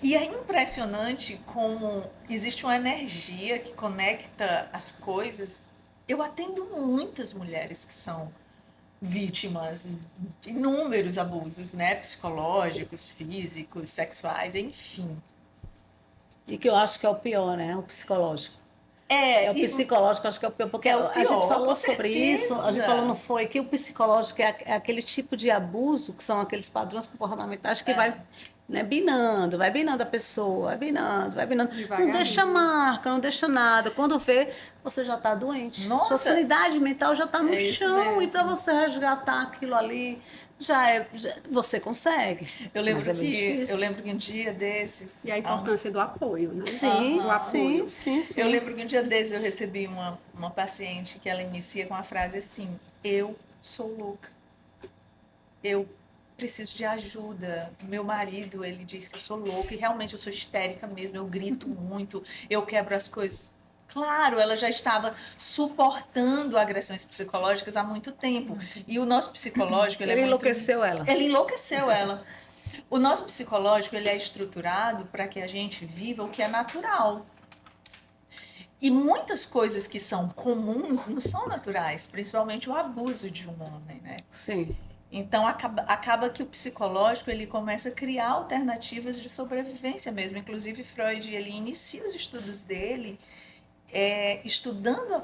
E é impressionante como existe uma energia que conecta as coisas. Eu atendo muitas mulheres que são vítimas de inúmeros abusos, né? Psicológicos, físicos, sexuais, enfim. E que eu acho que é o pior, né? O psicológico. É o E psicológico, acho que é o pior, porque é o a gente pior, com falou sobre isso, a gente falou, certeza. não foi, que o psicológico é aquele tipo de abuso, que são aqueles padrões comportamentais que vai, né, vai binando a pessoa, vai binando. Não deixa Devagarinho. marca, não deixa nada. Quando vê, você já está doente. Sua Nossa, sanidade mental já está no é isso chão, e para mesmo. você resgatar aquilo ali, você consegue, mas é bem Eu difícil. lembro que um dia desses, E a importância do apoio, né? Sim, O sim, apoio. sim, eu sim. lembro que um dia desses eu recebi uma paciente que ela inicia com a frase assim: Eu sou louca. Eu preciso de ajuda. Meu marido, ele diz que eu sou louca e realmente eu sou histérica mesmo, eu grito muito, eu quebro as coisas. Claro, ela já estava suportando agressões psicológicas há muito tempo. E o nosso psicológico, ele é Ele muito. enlouqueceu ela. Ele enlouqueceu ela. O nosso psicológico, ele é estruturado para que a gente viva o que é natural. E muitas coisas que são comuns não são naturais, principalmente o abuso de um homem, né? Sim. Então acaba que o psicológico ele começa a criar alternativas de sobrevivência mesmo. Inclusive Freud ele inicia os estudos dele estudando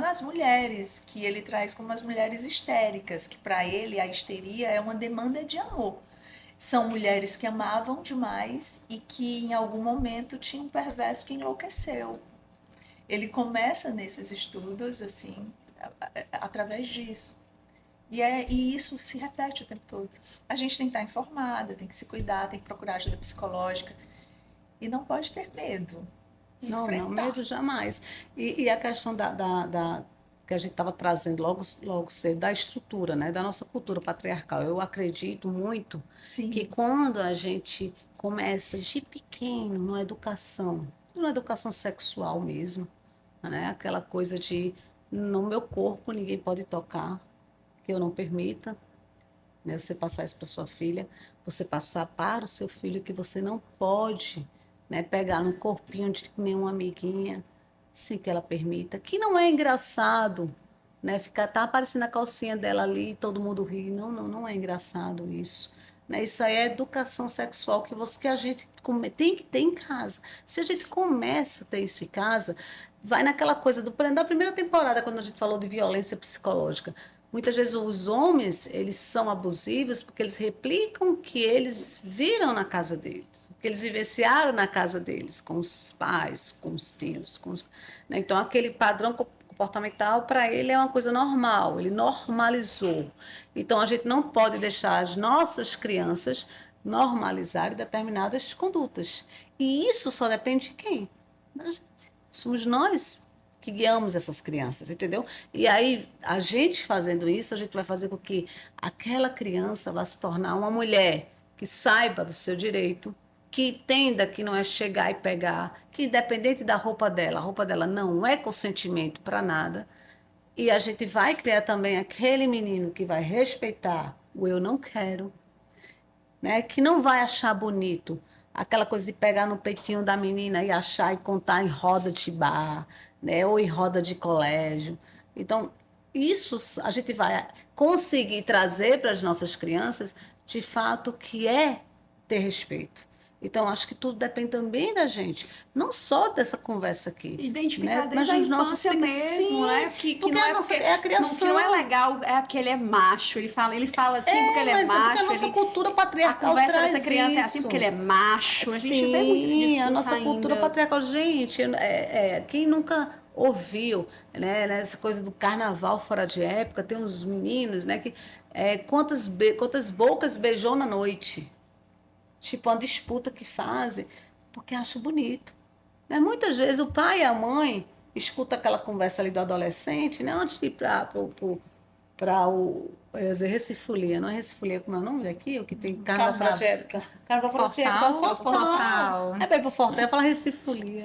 as mulheres, que ele traz como as mulheres histéricas, que para ele a histeria é uma demanda de amor. São mulheres que amavam demais e que em algum momento tinha um perverso que enlouqueceu. Ele começa nesses estudos assim através disso. E isso se repete o tempo todo. A gente tem que estar informada, tem que se cuidar, tem que procurar ajuda psicológica. E não pode ter medo. Não, não, Enfrentar. medo jamais. E a questão que a gente estava trazendo logo cedo, da estrutura, né, da nossa cultura patriarcal. Eu acredito muito que Sim. quando a gente começa de pequeno, numa educação sexual mesmo, né, aquela coisa de no meu corpo ninguém pode tocar, que eu não permita, né, você passar isso para sua filha, você passar para o seu filho que você não pode, né, pegar no corpinho de nenhuma amiguinha, sem que ela permita, que não é engraçado, né, ficar tá aparecendo a calcinha dela ali e todo mundo ri, não, não, não é engraçado isso. Né, isso aí é educação sexual que a gente tem que ter em casa. Se a gente começa a ter isso em casa, vai naquela coisa da primeira temporada, quando a gente falou de violência psicológica. Muitas vezes os homens, eles são abusivos porque eles replicam o que eles viram na casa deles, o que eles vivenciaram na casa deles, com os pais, com os tios, né? Então, aquele padrão comportamental, para ele, é uma coisa normal, ele normalizou. Então, a gente não pode deixar as nossas crianças normalizarem determinadas condutas. E isso só depende de quem? Da gente. Somos nós que guiamos essas crianças, entendeu? E aí, a gente fazendo isso, a gente vai fazer com que aquela criança vá se tornar uma mulher que saiba do seu direito, que entenda que não é chegar e pegar, que independente da roupa dela, a roupa dela não é consentimento para nada. E a gente vai criar também aquele menino que vai respeitar o eu não quero, né? Que não vai achar bonito aquela coisa de pegar no peitinho da menina e achar e contar em roda de bar, né? Ou em roda de colégio. Então, isso a gente vai conseguir trazer para as nossas crianças, de fato, que é ter respeito. Então, acho que tudo depende também da gente, não só dessa conversa aqui. Identificar Né? desde a dos nossos infância mesmo, sim, né? Que porque não é a nossa, porque, é a não, criação. que não é legal, é porque ele é macho. Ele fala assim porque ele é Mas é porque a macho. nossa Ele, cultura a patriarcal conversa traz dessa criança é assim isso. porque ele é macho. A gente vê muito esse Sim, discurso a nossa cultura ainda. patriarcal. Gente, quem nunca ouviu, né, essa coisa do carnaval fora de época, tem uns meninos, né, que quantas bocas beijou na noite. Tipo, uma disputa que fazem, porque acha bonito. Né? Muitas vezes o pai e a mãe escuta aquela conversa ali do adolescente, né, antes de ir para o. Eu ia dizer Recifolia, não é Recifolia, como é o nome daqui? O que tem carnaval fora de época. Carnaval fora de época, Fortal. É para ir pro Fortal, fala Recifolia.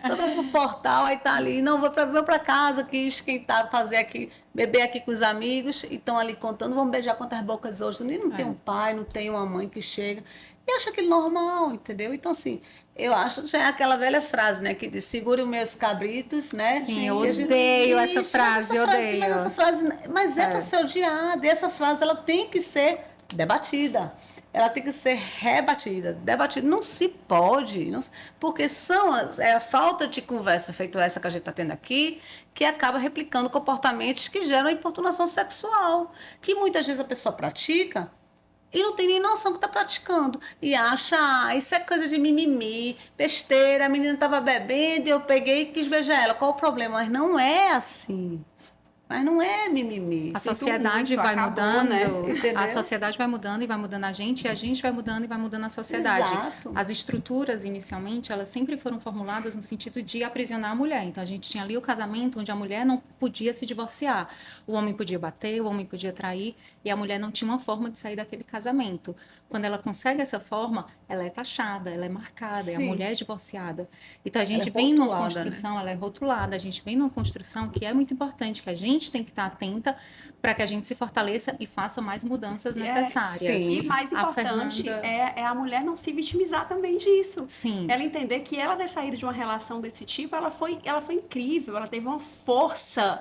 Então vai pro Fortal, aí tá ali, não, vou pra casa aqui, esquentar, fazer aqui, beber aqui com os amigos, e estão ali contando, vamos beijar quantas bocas hoje. E não tem um pai, não tem uma mãe que chega e acha aquilo normal, entendeu? Então, assim, eu acho que já é aquela velha frase, né, que diz, segure os meus cabritos, né? Sim, eu E a gente- odeio essa Isso, frase, eu odeio. Mas essa frase, mas é para ser odiada, e essa frase, ela tem que ser debatida. Ela tem que ser rebatida, debatida. Não se pode, porque é a falta de conversa feita essa que a gente está tendo aqui, que acaba replicando comportamentos que geram importunação sexual, que muitas vezes a pessoa pratica e não tem nem noção que está praticando. E acha, isso é coisa de mimimi, besteira, a menina estava bebendo e eu peguei e quis beijar ela. Qual o problema? Mas não é assim. Mas não é mimimi. A Sinto sociedade muito, vai acabou, mudando, né? Entendeu? a sociedade vai mudando e vai mudando a gente vai mudando e vai mudando a sociedade. Exato. As estruturas, inicialmente, elas sempre foram formuladas no sentido de aprisionar a mulher. Então, a gente tinha ali o casamento onde a mulher não podia se divorciar. O homem podia bater, o homem podia trair, e a mulher não tinha uma forma de sair daquele casamento. Quando ela consegue essa forma, ela é taxada, ela é marcada, é a Sim. mulher divorciada. Então, a gente Ela é vem numa rotulada, construção, ela é rotulada, a gente vem numa construção que é muito importante, que a gente tem que estar atenta para que a gente se fortaleça e faça mais mudanças necessárias. sim. E mais A importante Fernanda- é a mulher não se vitimizar também disso. Sim. Ela entender que ela ter saído de uma relação desse tipo, ela foi incrível, ela teve uma força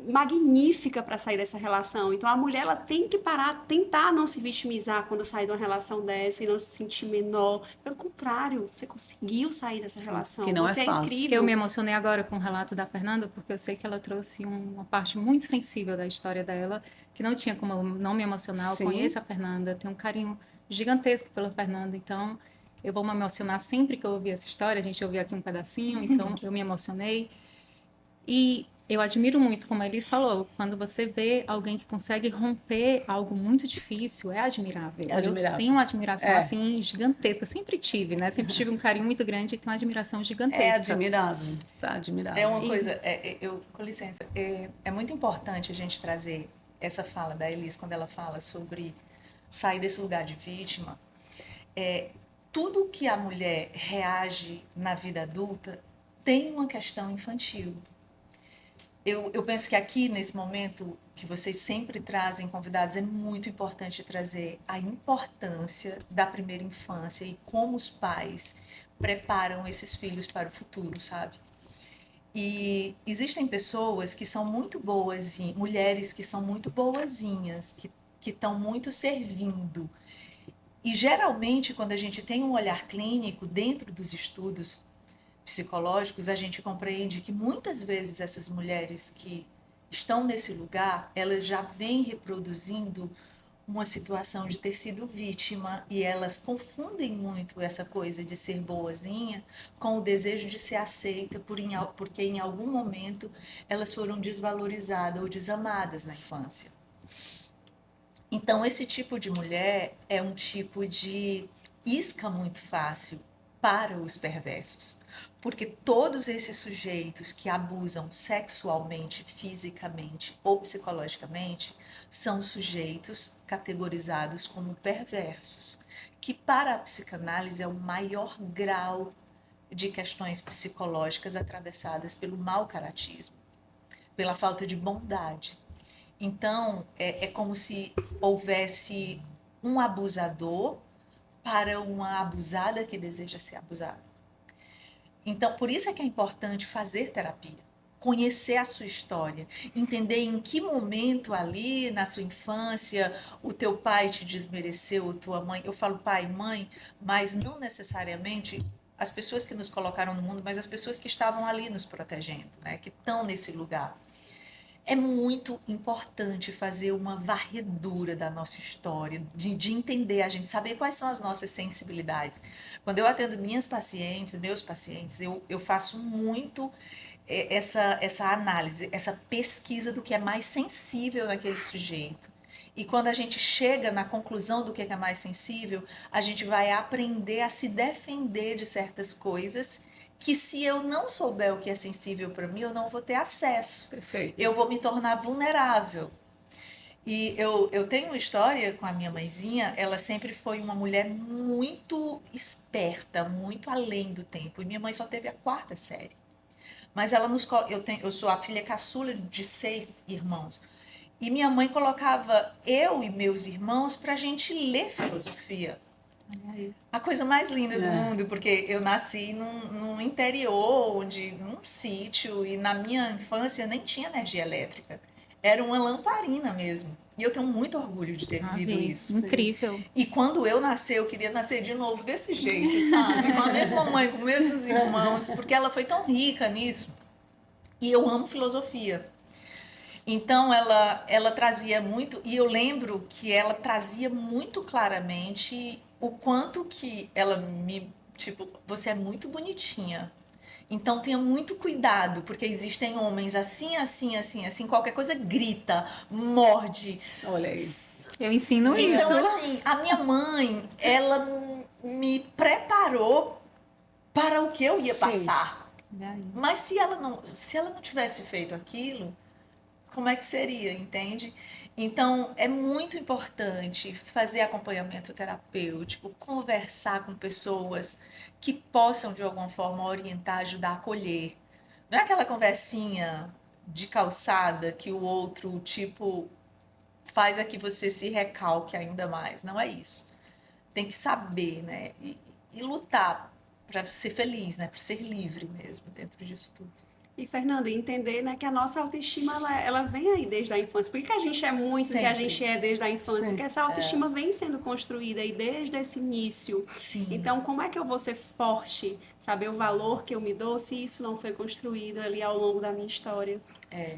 magnífica para sair dessa relação. Então a mulher ela tem que parar, tentar não se vitimizar quando sair de uma relação dessa e não se sentir menor. Pelo contrário, você conseguiu sair dessa relação. que não é Você fácil. incrível. Eu me emocionei agora com o relato da Fernanda, porque eu sei que ela trouxe uma parte muito sensível da história dela, que não tinha como eu não me emocionar. Eu Sim. conheço a Fernanda, tenho um carinho gigantesco pela Fernanda, então eu vou me emocionar sempre que eu ouvir essa história. A gente ouviu aqui um pedacinho, então eu me emocionei. E eu admiro muito, como a Elis falou, quando você vê alguém que consegue romper algo muito difícil, é admirável. É admirável. Eu tenho uma admiração, É. assim, gigantesca. Sempre tive, né? Sempre tive um carinho muito grande e tenho uma admiração gigantesca. É admirável. Tá admirável. É uma coisa, com licença, é muito importante a gente trazer essa fala da Elis, quando ela fala sobre sair desse lugar de vítima. Tudo que a mulher reage na vida adulta tem uma questão infantil. Eu penso que aqui, nesse momento que vocês sempre trazem convidados, é muito importante trazer a importância da primeira infância e como os pais preparam esses filhos para o futuro, sabe? E existem pessoas que são muito boazinhas, mulheres que são muito boazinhas, que estão muito servindo. E geralmente, quando a gente tem um olhar clínico dentro dos estudos psicológicos, a gente compreende que muitas vezes essas mulheres que estão nesse lugar, elas já vêm reproduzindo uma situação de ter sido vítima e elas confundem muito essa coisa de ser boazinha com o desejo de ser aceita porque em algum momento elas foram desvalorizadas ou desamadas na infância. Então, esse tipo de mulher é um tipo de isca muito fácil para os perversos, porque todos esses sujeitos que abusam sexualmente, fisicamente ou psicologicamente são sujeitos categorizados como perversos, que para a psicanálise é o maior grau de questões psicológicas atravessadas pelo mau caratismo, pela falta de bondade. Então, é como se houvesse um abusador para uma abusada que deseja ser abusada. Então, por isso é que é importante fazer terapia, conhecer a sua história, entender em que momento ali na sua infância o teu pai te desmereceu, ou tua mãe. Eu falo pai e mãe, mas não necessariamente as pessoas que nos colocaram no mundo, mas as pessoas que estavam ali nos protegendo, né, que estão nesse lugar. É muito importante fazer uma varredura da nossa história, de entender a gente, saber quais são as nossas sensibilidades. Quando eu atendo minhas pacientes, meus pacientes, eu faço muito essa análise, essa pesquisa do que é mais sensível naquele sujeito. E quando a gente chega na conclusão do que é mais sensível, a gente vai aprender a se defender de certas coisas que se eu não souber o que é sensível para mim, eu não vou ter acesso. Perfeito. Eu vou me tornar vulnerável. E eu tenho uma história com a minha mãezinha, ela sempre foi uma mulher muito esperta, muito além do tempo. E minha mãe só teve a 4ª série. Mas ela eu sou a filha caçula de 6 irmãos. E minha mãe colocava eu e meus irmãos para a gente ler filosofia. A coisa mais linda do mundo, porque eu nasci num interior, num sítio, e na minha infância nem tinha energia elétrica. Era uma lamparina mesmo. E eu tenho muito orgulho de ter vivido isso. Incrível. E quando eu nasci, eu queria nascer de novo desse jeito, sabe? Com a mesma mãe, com os mesmos irmãos, porque ela foi tão rica nisso. E eu amo filosofia. Então ela trazia muito, e eu lembro que ela trazia muito claramente o quanto que ela tipo, você é muito bonitinha. Então tenha muito cuidado, porque existem homens assim, assim, assim, assim, qualquer coisa grita, morde. Olha aí. Eu ensino Então, isso. assim, a minha mãe, ela me preparou para o que eu ia passar. Mas se ela não tivesse feito aquilo, como é que seria, entende? Então, é muito importante fazer acompanhamento terapêutico, conversar com pessoas que possam, de alguma forma, orientar, ajudar a acolher. Não é aquela conversinha de calçada que o outro, tipo, faz a que você se recalque ainda mais. Não é isso. Tem que saber, né? E lutar para ser feliz, né? Para ser livre mesmo dentro disso tudo. E, Fernanda, entender, né, que a nossa autoestima, ela vem aí desde a infância. Por que a gente é muito o que a Sempre. gente é desde a infância? Sim. Porque essa autoestima vem sendo construída aí desde esse início. Sim. Então, como é que eu vou ser forte, saber o valor que eu me dou, se isso não foi construído ali ao longo da minha história?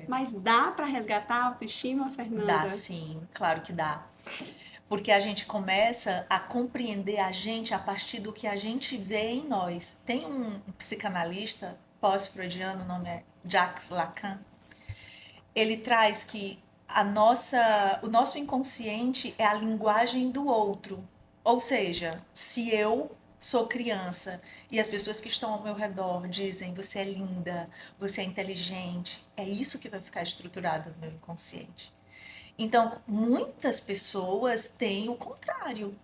Mas dá para resgatar a autoestima, Fernanda? Dá, sim, claro que dá. Porque a gente começa a compreender a gente a partir do que a gente vê em nós. Tem um psicanalista pós-freudiano, o nome é Jacques Lacan. Ele traz que o nosso inconsciente é a linguagem do outro. Ou seja, se eu sou criança e as pessoas que estão ao meu redor dizem você é linda, você é inteligente, é isso que vai ficar estruturado no meu inconsciente. Então, muitas pessoas têm o contrário.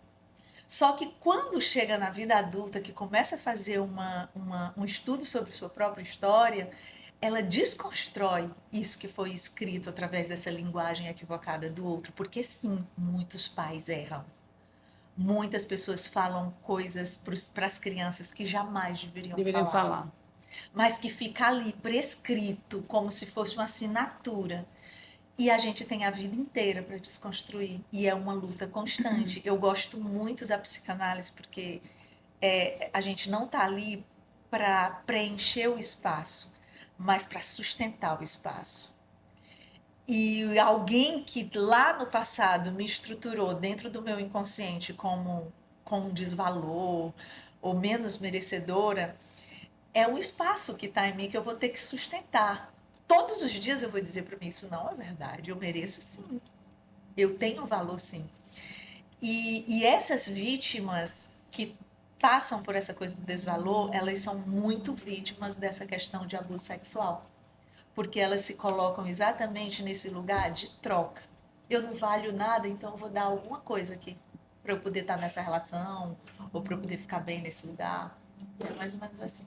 Só que quando chega na vida adulta, que começa a fazer um estudo sobre sua própria história, ela desconstrói isso que foi escrito através dessa linguagem equivocada do outro. Porque sim, muitos pais erram. Muitas pessoas falam coisas para as crianças que jamais deveriam falar. Mas que fica ali prescrito como se fosse uma assinatura. E a gente tem a vida inteira para desconstruir. E é uma luta constante. Eu gosto muito da psicanálise porque a gente não está ali para preencher o espaço, mas para sustentar o espaço. E alguém que lá no passado me estruturou dentro do meu inconsciente como com um desvalor ou menos merecedora, é um espaço que está em mim que eu vou ter que sustentar. Todos os dias eu vou dizer para mim, isso não é verdade, eu mereço sim, eu tenho valor sim. E essas vítimas que passam por essa coisa do desvalor, elas são muito vítimas dessa questão de abuso sexual, porque elas se colocam exatamente nesse lugar de troca. Eu não valho nada, então eu vou dar alguma coisa aqui para eu poder estar nessa relação ou para eu poder ficar bem nesse lugar. É mais ou menos assim.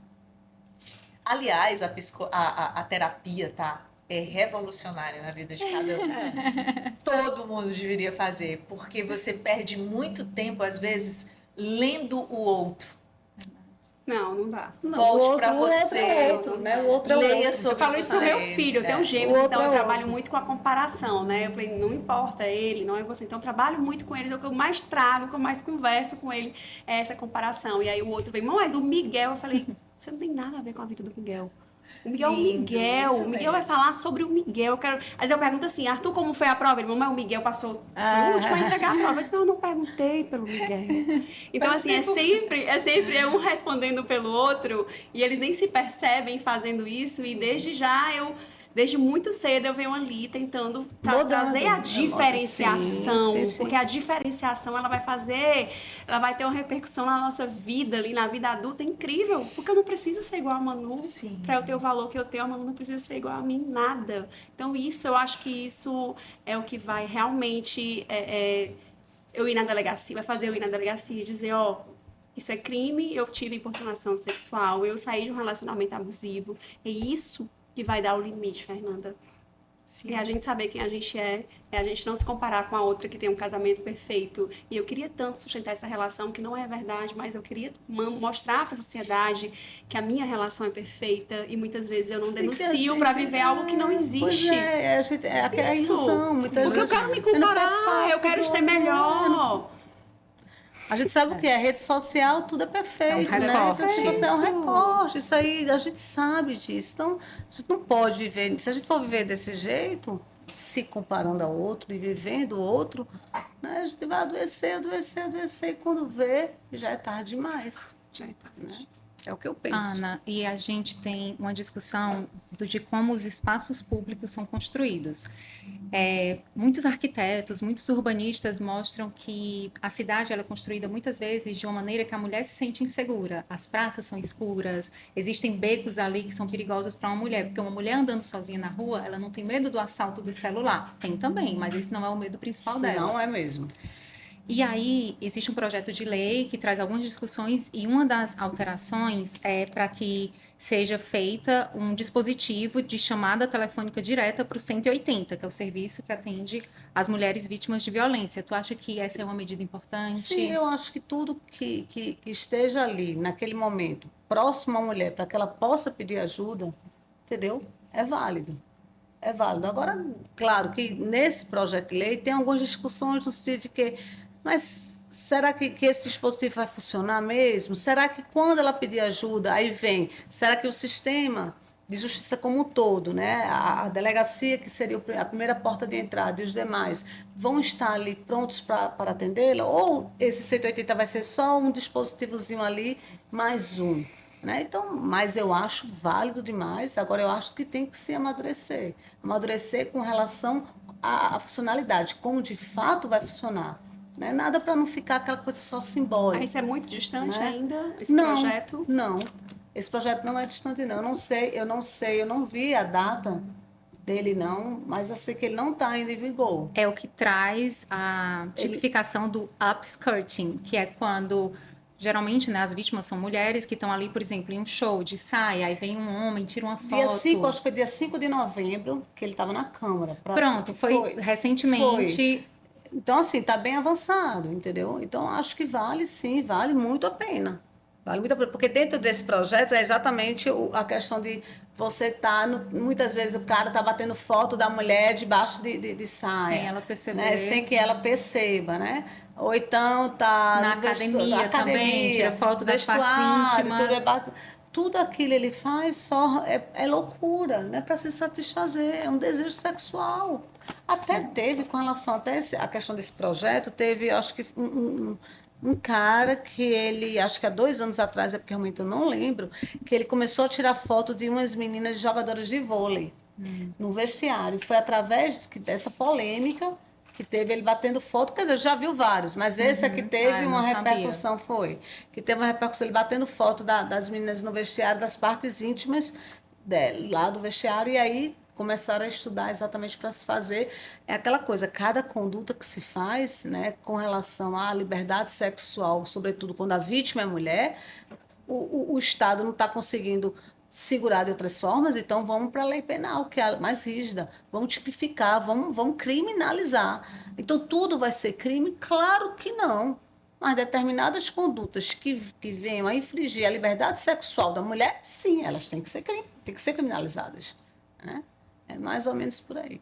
Aliás, a terapia, tá? É revolucionária na vida de cada um. Todo mundo deveria fazer, porque você perde muito tempo, às vezes, lendo o outro. Não dá. Não, Volte para o outro você. é outro, né? O outro é Leia outro. sobre Eu falo isso pro você. meu filho, eu tenho gêmeos, O outro então eu é trabalho outro. muito com a comparação, né? Eu falei, não importa ele, não é você. Então eu trabalho muito com eles, é o que eu mais trago, o que eu mais converso com ele, é essa comparação. E aí o outro vem, mas o Miguel, eu falei, você não tem nada a ver com a vida do Miguel. O Miguel é o Lindo, Miguel. isso O Miguel vai mesmo. falar sobre o Miguel. Eu quero... Mas eu pergunto assim, Arthur, como foi a prova? Ele, mamãe, o Miguel passou. Foi o último a entregar a prova. Eu disse, mas eu não perguntei pelo Miguel. Então, assim, é sempre um respondendo pelo outro. E eles nem se percebem fazendo isso. Sim. E desde muito cedo, eu venho ali tentando Mudando. trazer a diferenciação. Sim. Porque a diferenciação, ela vai ter uma repercussão na nossa vida ali, na vida adulta, incrível. Porque eu não preciso ser igual a Manu Sim. para eu ter o valor que eu tenho, a Manu não precisa ser igual a mim, nada. Então, eu acho que isso é o que vai realmente eu ir na delegacia, vai fazer eu ir na delegacia e dizer, ó, isso é crime, eu tive importunação sexual, eu saí de um relacionamento abusivo. É isso que vai dar o limite, Fernanda. Sim. É a gente saber quem a gente é a gente não se comparar com a outra que tem um casamento perfeito. E eu queria tanto sustentar essa relação, que não é verdade, mas eu queria mostrar para a sociedade que a minha relação é perfeita e muitas vezes eu não denuncio para viver algo que não existe. Pois é a Isso. ilusão. Muitas Porque eu vezes quero me eu não posso comparar, falar eu quero sobre ser o outro. melhor. A gente sabe o que é rede social, tudo é perfeito, É um né? recorte. Então, se você é um recorte, isso aí a gente sabe disso. Então, a gente não pode viver. Se a gente for viver desse jeito, se comparando ao outro e vivendo o outro, né? A gente vai adoecer. E quando vê, já é tarde demais. Né? É o que eu penso. Ana, e a gente tem uma discussão de como os espaços públicos são construídos. Muitos arquitetos, muitos urbanistas mostram que a cidade ela é construída muitas vezes de uma maneira que a mulher se sente insegura. As praças são escuras, existem becos ali que são perigosos para uma mulher, porque uma mulher andando sozinha na rua, ela não tem medo do assalto do celular. Tem também, mas esse não é o medo principal dela. Não é mesmo. E aí, existe um projeto de lei que traz algumas discussões e uma das alterações é para que seja feita um dispositivo de chamada telefônica direta para o 180, que é o serviço que atende as mulheres vítimas de violência. Tu acha que essa é uma medida importante? Sim, eu acho que tudo que esteja ali, naquele momento, próximo à mulher, para que ela possa pedir ajuda, entendeu? É válido. É válido. Agora, claro que nesse projeto de lei tem algumas discussões no sentido de que, mas será que esse dispositivo vai funcionar mesmo? Será que quando ela pedir ajuda, aí vem, será que o sistema de justiça como um todo, né? A delegacia, que seria a primeira porta de entrada, e os demais, vão estar ali prontos para atendê-la? Ou esse 180 vai ser só um dispositivozinho ali, mais um? Né? Então, mas eu acho válido demais. Agora, eu acho que tem que se amadurecer. Amadurecer com relação à funcionalidade, como de fato vai funcionar. Né? Nada para não ficar aquela coisa só simbólica. Isso é muito distante Né? ainda, esse Não, projeto? Não, esse projeto não é distante, não. Eu não vi a data dele, não, mas eu sei que ele não está ainda em vigor. É o que traz a tipificação do upskirting, que é quando... Geralmente, né, as vítimas são mulheres que estão ali, por exemplo, em um show de saia, aí vem um homem, tira uma foto. Acho que foi dia 5 de novembro que ele estava na Câmara. Pronto, foi recentemente. Foi. Então, assim, está bem avançado, entendeu? Então, acho que vale, sim, vale muito a pena. Vale muito a pena, porque dentro desse projeto é exatamente a questão de você estar... muitas vezes o cara está batendo foto da mulher debaixo de saia. Sem ela perceber. Né? Sem que ela perceba, né? Ou então tá na academia também, tira foto das partes íntimas. tudo aquilo ele faz só é loucura, não é para se satisfazer, é um desejo sexual. Até teve, com relação até a questão desse projeto, teve, acho que um cara que ele, acho que há 2 anos atrás, é porque realmente eu não lembro, que ele começou a tirar foto de umas meninas jogadoras de vôlei no vestiário. Foi através dessa polêmica que teve ele batendo foto, quer dizer, já viu vários, mas esse aqui teve eu uma não sabia. repercussão, foi, que teve uma repercussão, ele batendo foto das meninas no vestiário, das partes íntimas lá do vestiário, e aí começaram a estudar exatamente para se fazer, é aquela coisa, cada conduta que se faz, né, com relação à liberdade sexual, sobretudo quando a vítima é mulher, o Estado não está conseguindo segurar de outras formas, então vamos para a lei penal, que é a mais rígida. Vamos tipificar, vamos criminalizar. Então tudo vai ser crime? Claro que não. Mas determinadas condutas que venham a infringir a liberdade sexual da mulher, sim, elas têm que ser, têm que ser criminalizadas. Né? É mais ou menos por aí.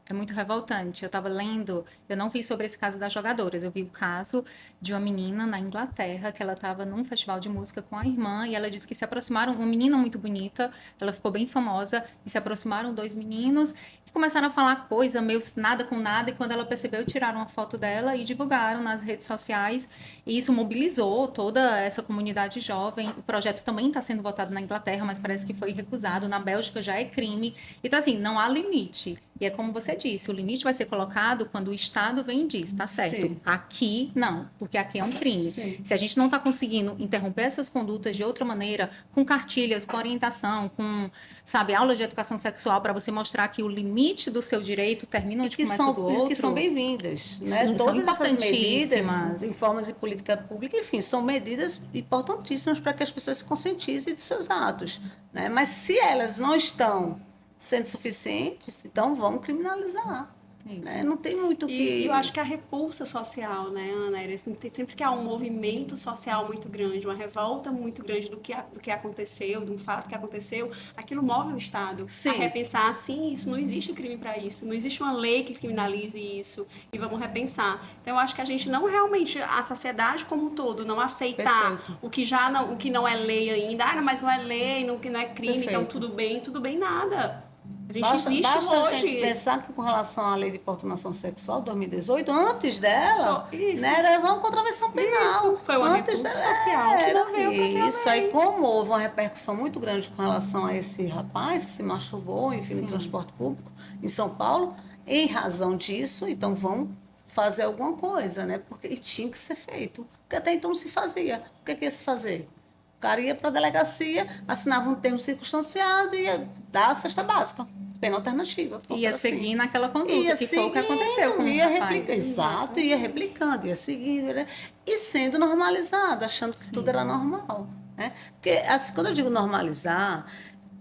É muito revoltante. Eu estava lendo, eu não vi sobre esse caso das jogadoras, eu vi o caso de uma menina na Inglaterra, que ela estava num festival de música com a irmã, e ela disse que se aproximaram, uma menina muito bonita, ela ficou bem famosa, e se aproximaram 2 meninos, e começaram a falar coisa, meio nada com nada, e quando ela percebeu, tiraram uma foto dela e divulgaram nas redes sociais, e isso mobilizou toda essa comunidade jovem. O projeto também está sendo votado na Inglaterra, mas parece que foi recusado, na Bélgica já é crime. Então, assim, não há limite. E é como você disse, o limite vai ser colocado quando o Estado vem e diz, tá certo, Sim. aqui não, porque aqui é um crime. Sim. Se a gente não está conseguindo interromper essas condutas de outra maneira, com cartilhas, com orientação, com, sabe, aulas de educação sexual, para você mostrar que o limite do seu direito termina onde começa o do outro. Que são bem-vindas. Né? Sim, são Todas essas medidas, importantíssimas. em formas de política pública, enfim, são medidas importantíssimas para que as pessoas se conscientizem dos seus atos. Né? Mas se elas não estão sendo suficientes, então vamos criminalizar. Né? Não tem muito o que... E eu acho que a repulsa social, né, Ana? Sempre que há um movimento social muito grande, uma revolta muito grande do que aconteceu, de um fato que aconteceu, aquilo move o Estado Sim. a repensar, sim, isso não existe crime para isso, não existe uma lei que criminalize isso, e vamos repensar. Então eu acho que a gente não realmente, a sociedade como um todo, não aceitar Perfeito. o que não é lei ainda, mas não é lei, o que não é crime, Perfeito. então tudo bem nada. A gente Basta existe a hoje. gente pensar que com relação à lei de importunação sexual 2018, antes dela, Isso. né, era uma contravenção penal. Isso, foi uma antes repulsa social que não veio pra isso aí, como houve uma repercussão muito grande com relação a esse rapaz que se masturbou, enfim, no transporte público em São Paulo, em razão disso, então vão fazer alguma coisa, né? Porque e tinha que ser feito. Porque até então não se fazia. O que ia se fazer? O cara ia para a delegacia, assinava um termo circunstanciado e ia dar a cesta básica, pena alternativa. Ia seguir naquela conduta, Ia que foi o que aconteceu com o rapaz. Exato, ia replicando, ia seguindo, né? E sendo normalizado, achando que tudo era normal. Né? Porque, assim, quando eu digo normalizar,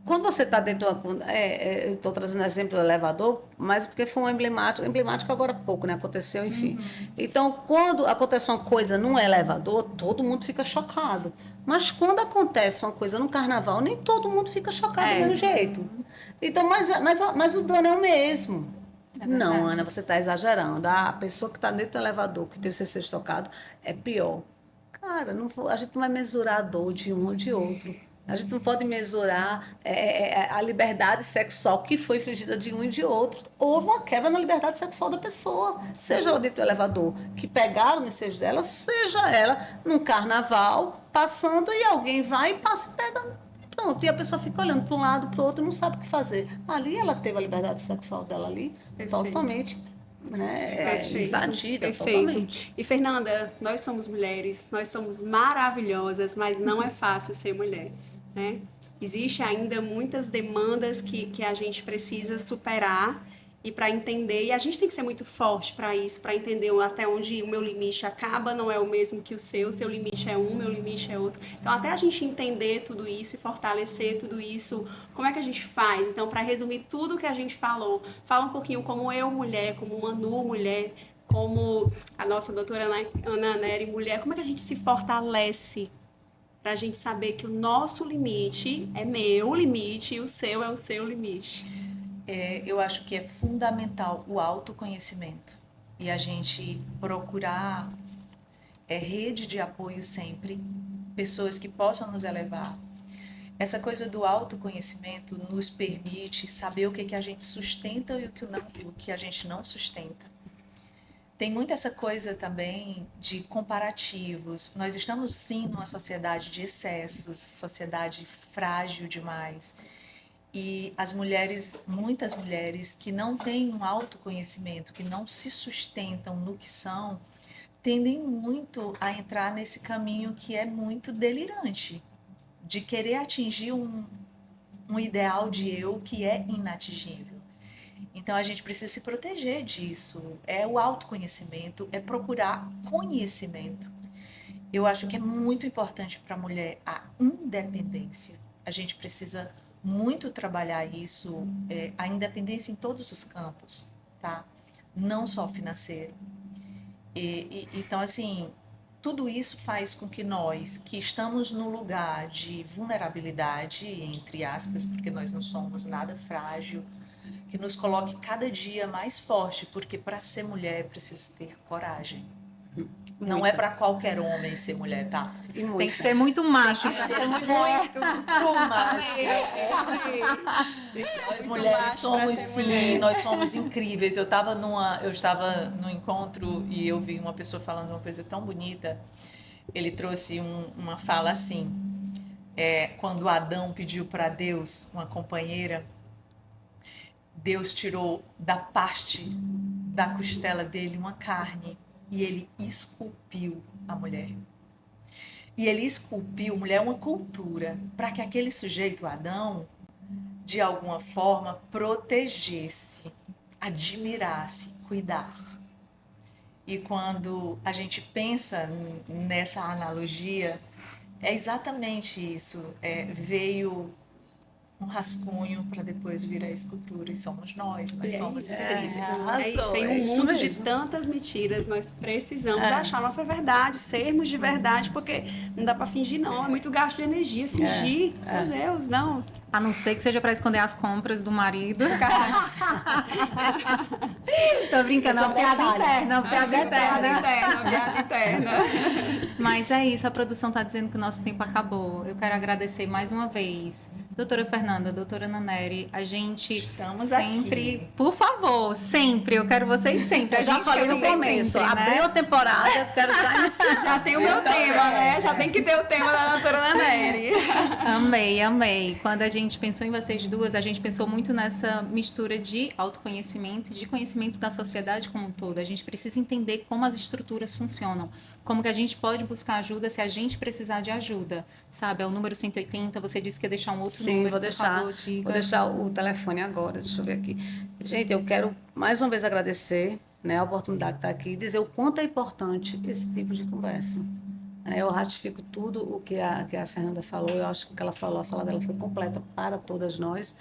quando você está dentro, eu estou trazendo exemplo do elevador, mas porque foi um emblemático agora há pouco, né? Aconteceu, enfim. Então, quando acontece uma coisa num elevador, todo mundo fica chocado. Mas quando acontece uma coisa no carnaval, nem todo mundo fica chocado do mesmo jeito. Então, mas o dano é o mesmo. Não, Ana, você está exagerando. A pessoa que está dentro do elevador, que tem o seu seio tocado, é pior. Cara, a gente não vai mesurar a dor de um ou de outro. A gente não pode mesurar a liberdade sexual que foi infringida de um e de outro. Houve uma quebra na liberdade sexual da pessoa. Seja ela dentro do elevador, que pegaram no ensejo dela, seja ela num carnaval, passando e alguém vai e passa e pega. E pronto. E a pessoa fica olhando para um lado, para o outro e não sabe o que fazer. Ali ela teve a liberdade sexual dela ali, totalmente. Né, invadida totalmente. E Fernanda, nós somos mulheres, nós somos maravilhosas, mas não é fácil ser mulher, né? Existe ainda muitas demandas que a gente precisa superar e para entender, e a gente tem que ser muito forte para isso, para entender até onde o meu limite acaba, não é o mesmo que o seu limite é um, meu limite é outro. Então, até a gente entender tudo isso e fortalecer tudo isso, como é que a gente faz? Então, para resumir tudo que a gente falou, fala um pouquinho como eu, mulher, como Manu, mulher, como a nossa doutora Ana Nery, mulher, como é que a gente se fortalece para a gente saber que o nosso limite é meu limite e o seu é o seu limite? Eu acho que é fundamental o autoconhecimento e a gente procurar rede de apoio sempre, pessoas que possam nos elevar. Essa coisa do autoconhecimento nos permite saber o que que a gente sustenta e o que a gente não sustenta. Tem muito essa coisa também de comparativos. Nós estamos sim numa sociedade de excessos, sociedade frágil demais. E as mulheres, muitas mulheres que não têm um autoconhecimento, que não se sustentam no que são, tendem muito a entrar nesse caminho que é muito delirante, de querer atingir um ideal de eu que é inatingível. Então a gente precisa se proteger disso. É o autoconhecimento, é procurar conhecimento. Eu acho que é muito importante para a mulher a independência. A gente precisa muito trabalhar isso, a independência em todos os campos, tá? Não só financeiro. Então, assim, tudo isso faz com que nós, que estamos no lugar de vulnerabilidade, entre aspas, porque nós não somos nada frágil, que nos coloque cada dia mais forte, porque para ser mulher é preciso ter coragem. Não é para qualquer homem ser mulher, tá? E Tem muita. que ser muito macho Tem que pra ser ser mulher. muito macho. Nós mulheres macho somos pra ser sim, mulher. nós somos incríveis. Eu estava no encontro e eu vi uma pessoa falando uma coisa tão bonita. Ele trouxe uma fala assim, quando Adão pediu para Deus uma companheira, Deus tirou da parte da costela dele uma carne e ele esculpiu a mulher. E ele esculpiu, mulher é uma cultura, para que aquele sujeito, Adão, de alguma forma protegesse, admirasse, cuidasse. E quando a gente pensa nessa analogia, é exatamente isso. Veio um rascunho para depois vir a escultura, e somos nós somos incríveis. É isso. Em É um isso mundo de mesmo. tantas mentiras, nós precisamos achar a nossa verdade, sermos de verdade, porque não dá para fingir, não. É muito gasto de energia fingir. Meu Deus, não. A não ser que seja para esconder as compras do marido. Tô brincando, é uma piada interna, uma piada interna. Piada interna. Mas é isso, a produção está dizendo que o nosso tempo acabou. Eu quero agradecer mais uma vez. Doutora Fernanda, doutora Naneri, a gente Estamos sempre, aqui. por favor, sempre, eu quero vocês sempre. Eu A já gente falei quer no vocês começo, sempre, né? abriu a temporada, eu quero já iniciar. Já tem o meu tema, né? Já tem que ter o tema da doutora Naneri. Amei, amei. Quando a gente pensou em vocês duas, a gente pensou muito nessa mistura de autoconhecimento e de conhecimento da sociedade como um todo. A gente precisa entender como as estruturas funcionam, como que a gente pode buscar ajuda se a gente precisar de ajuda, sabe? É o número 180, você disse que ia deixar um outro Sim, número, vou por deixar, favor, diga. vou deixar o telefone agora, deixa eu ver aqui. Gente, eu quero mais uma vez agradecer, né, a oportunidade de estar aqui e dizer o quanto é importante esse tipo de conversa. Eu ratifico tudo o que a Fernanda falou, eu acho que o que ela falou, a fala dela foi completa para todas nós,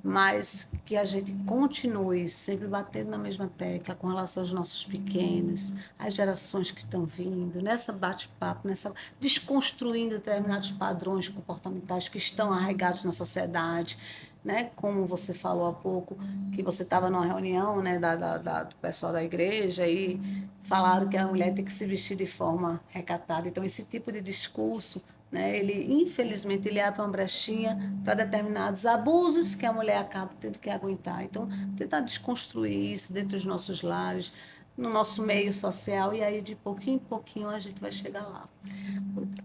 mas que a gente continue sempre batendo na mesma tecla com relação aos nossos pequenos, às gerações que estão vindo, nessa bate-papo, nessa desconstruindo determinados padrões comportamentais que estão arraigados na sociedade, né? Como você falou há pouco, que você estava numa reunião, né, do pessoal da igreja e falaram que a mulher tem que se vestir de forma recatada. Então, esse tipo de discurso, né, ele, infelizmente, ele abre uma brechinha para determinados abusos que a mulher acaba tendo que aguentar. Então, tentar desconstruir isso dentro dos nossos lares, no nosso meio social, e aí de pouquinho em pouquinho a gente vai chegar lá.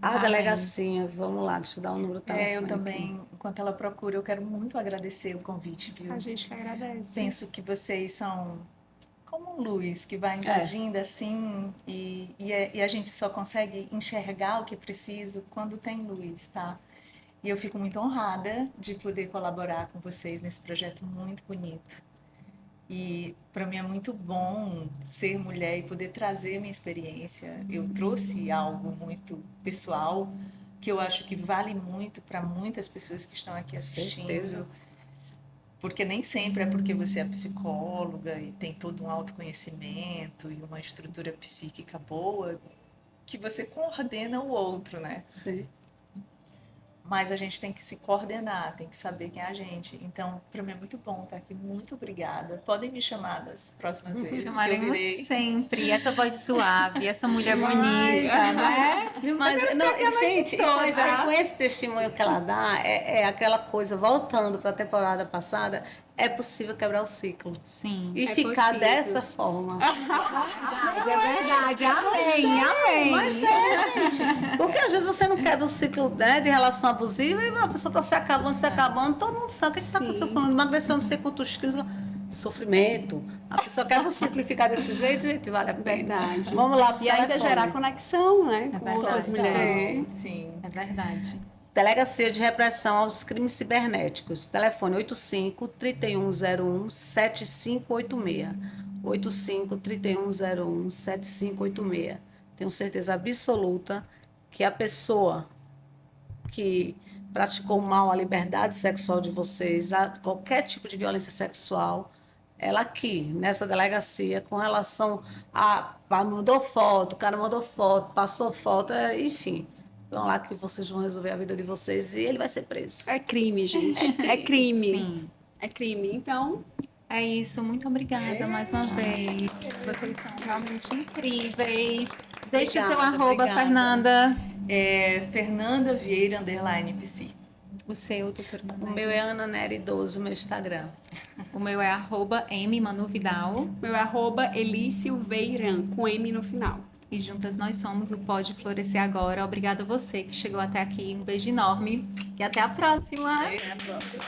A Amém. delegacinha, vamos lá, deixa eu dar o número do telefone. Eu aqui. também, enquanto ela procura, eu quero muito agradecer o convite, viu? A gente que agradece. Penso que vocês são como luz que vai invadindo assim e a gente só consegue enxergar o que é preciso quando tem luz, tá? E eu fico muito honrada de poder colaborar com vocês nesse projeto muito bonito. E para mim é muito bom ser mulher e poder trazer minha experiência. Eu trouxe algo muito pessoal que eu acho que vale muito para muitas pessoas que estão aqui assistindo. Certeza. Porque nem sempre é porque você é psicóloga e tem todo um autoconhecimento e uma estrutura psíquica boa que você coordena o outro, né? Sim. mas a gente tem que se coordenar, tem que saber quem é a gente. Então, para mim é muito bom estar aqui. Muito obrigada. Podem me chamar das próximas vezes que eu Chamaremos virei. sempre. Essa voz suave, essa mulher Demais, bonita, né? Mas, não, gente, mas toda. com esse testemunho que ela dá, é aquela coisa, voltando para a temporada passada, é possível quebrar o ciclo. Sim. E É ficar possível. dessa forma. É verdade. Amém, amém. Mas gente. Porque às vezes você não quebra o ciclo, né, de relação abusiva e a pessoa está se acabando, todo mundo sabe o que está acontecendo. Sim. Falando, emagreceu não sei quantos quilos. Sofrimento. A pessoa quebra o ciclo e ficar desse jeito, gente, vale a pena. Verdade. Vamos lá pro E ainda telefone. gerar conexão, né, com verdade. outras mulheres. Sim. Sim. É verdade. Delegacia de Repressão aos Crimes Cibernéticos. Telefone 85-3101-7586. 85-3101-7586. Tenho certeza absoluta que a pessoa que praticou mal à liberdade sexual de vocês, a qualquer tipo de violência sexual, ela aqui, nessa delegacia, com relação mandou foto, o cara mandou foto, passou foto, enfim. Vão lá que vocês vão resolver a vida de vocês e ele vai ser preso. É crime, gente. É crime. Sim. É crime. Então, É isso. Muito obrigada mais uma vez. Vocês são realmente incríveis. Deixa o teu Obrigada, arroba, obrigada. Fernanda. É Fernanda Vieira _PC. O seu, doutora O Manuela. meu é Ana Nery 12, o meu Instagram. O meu é @mmanuvidal. meu @Elisilveiran, com M no final. E juntas nós somos o Pode Florescer Agora. Obrigada a você que chegou até aqui. Um beijo enorme e até a próxima. Até a próxima.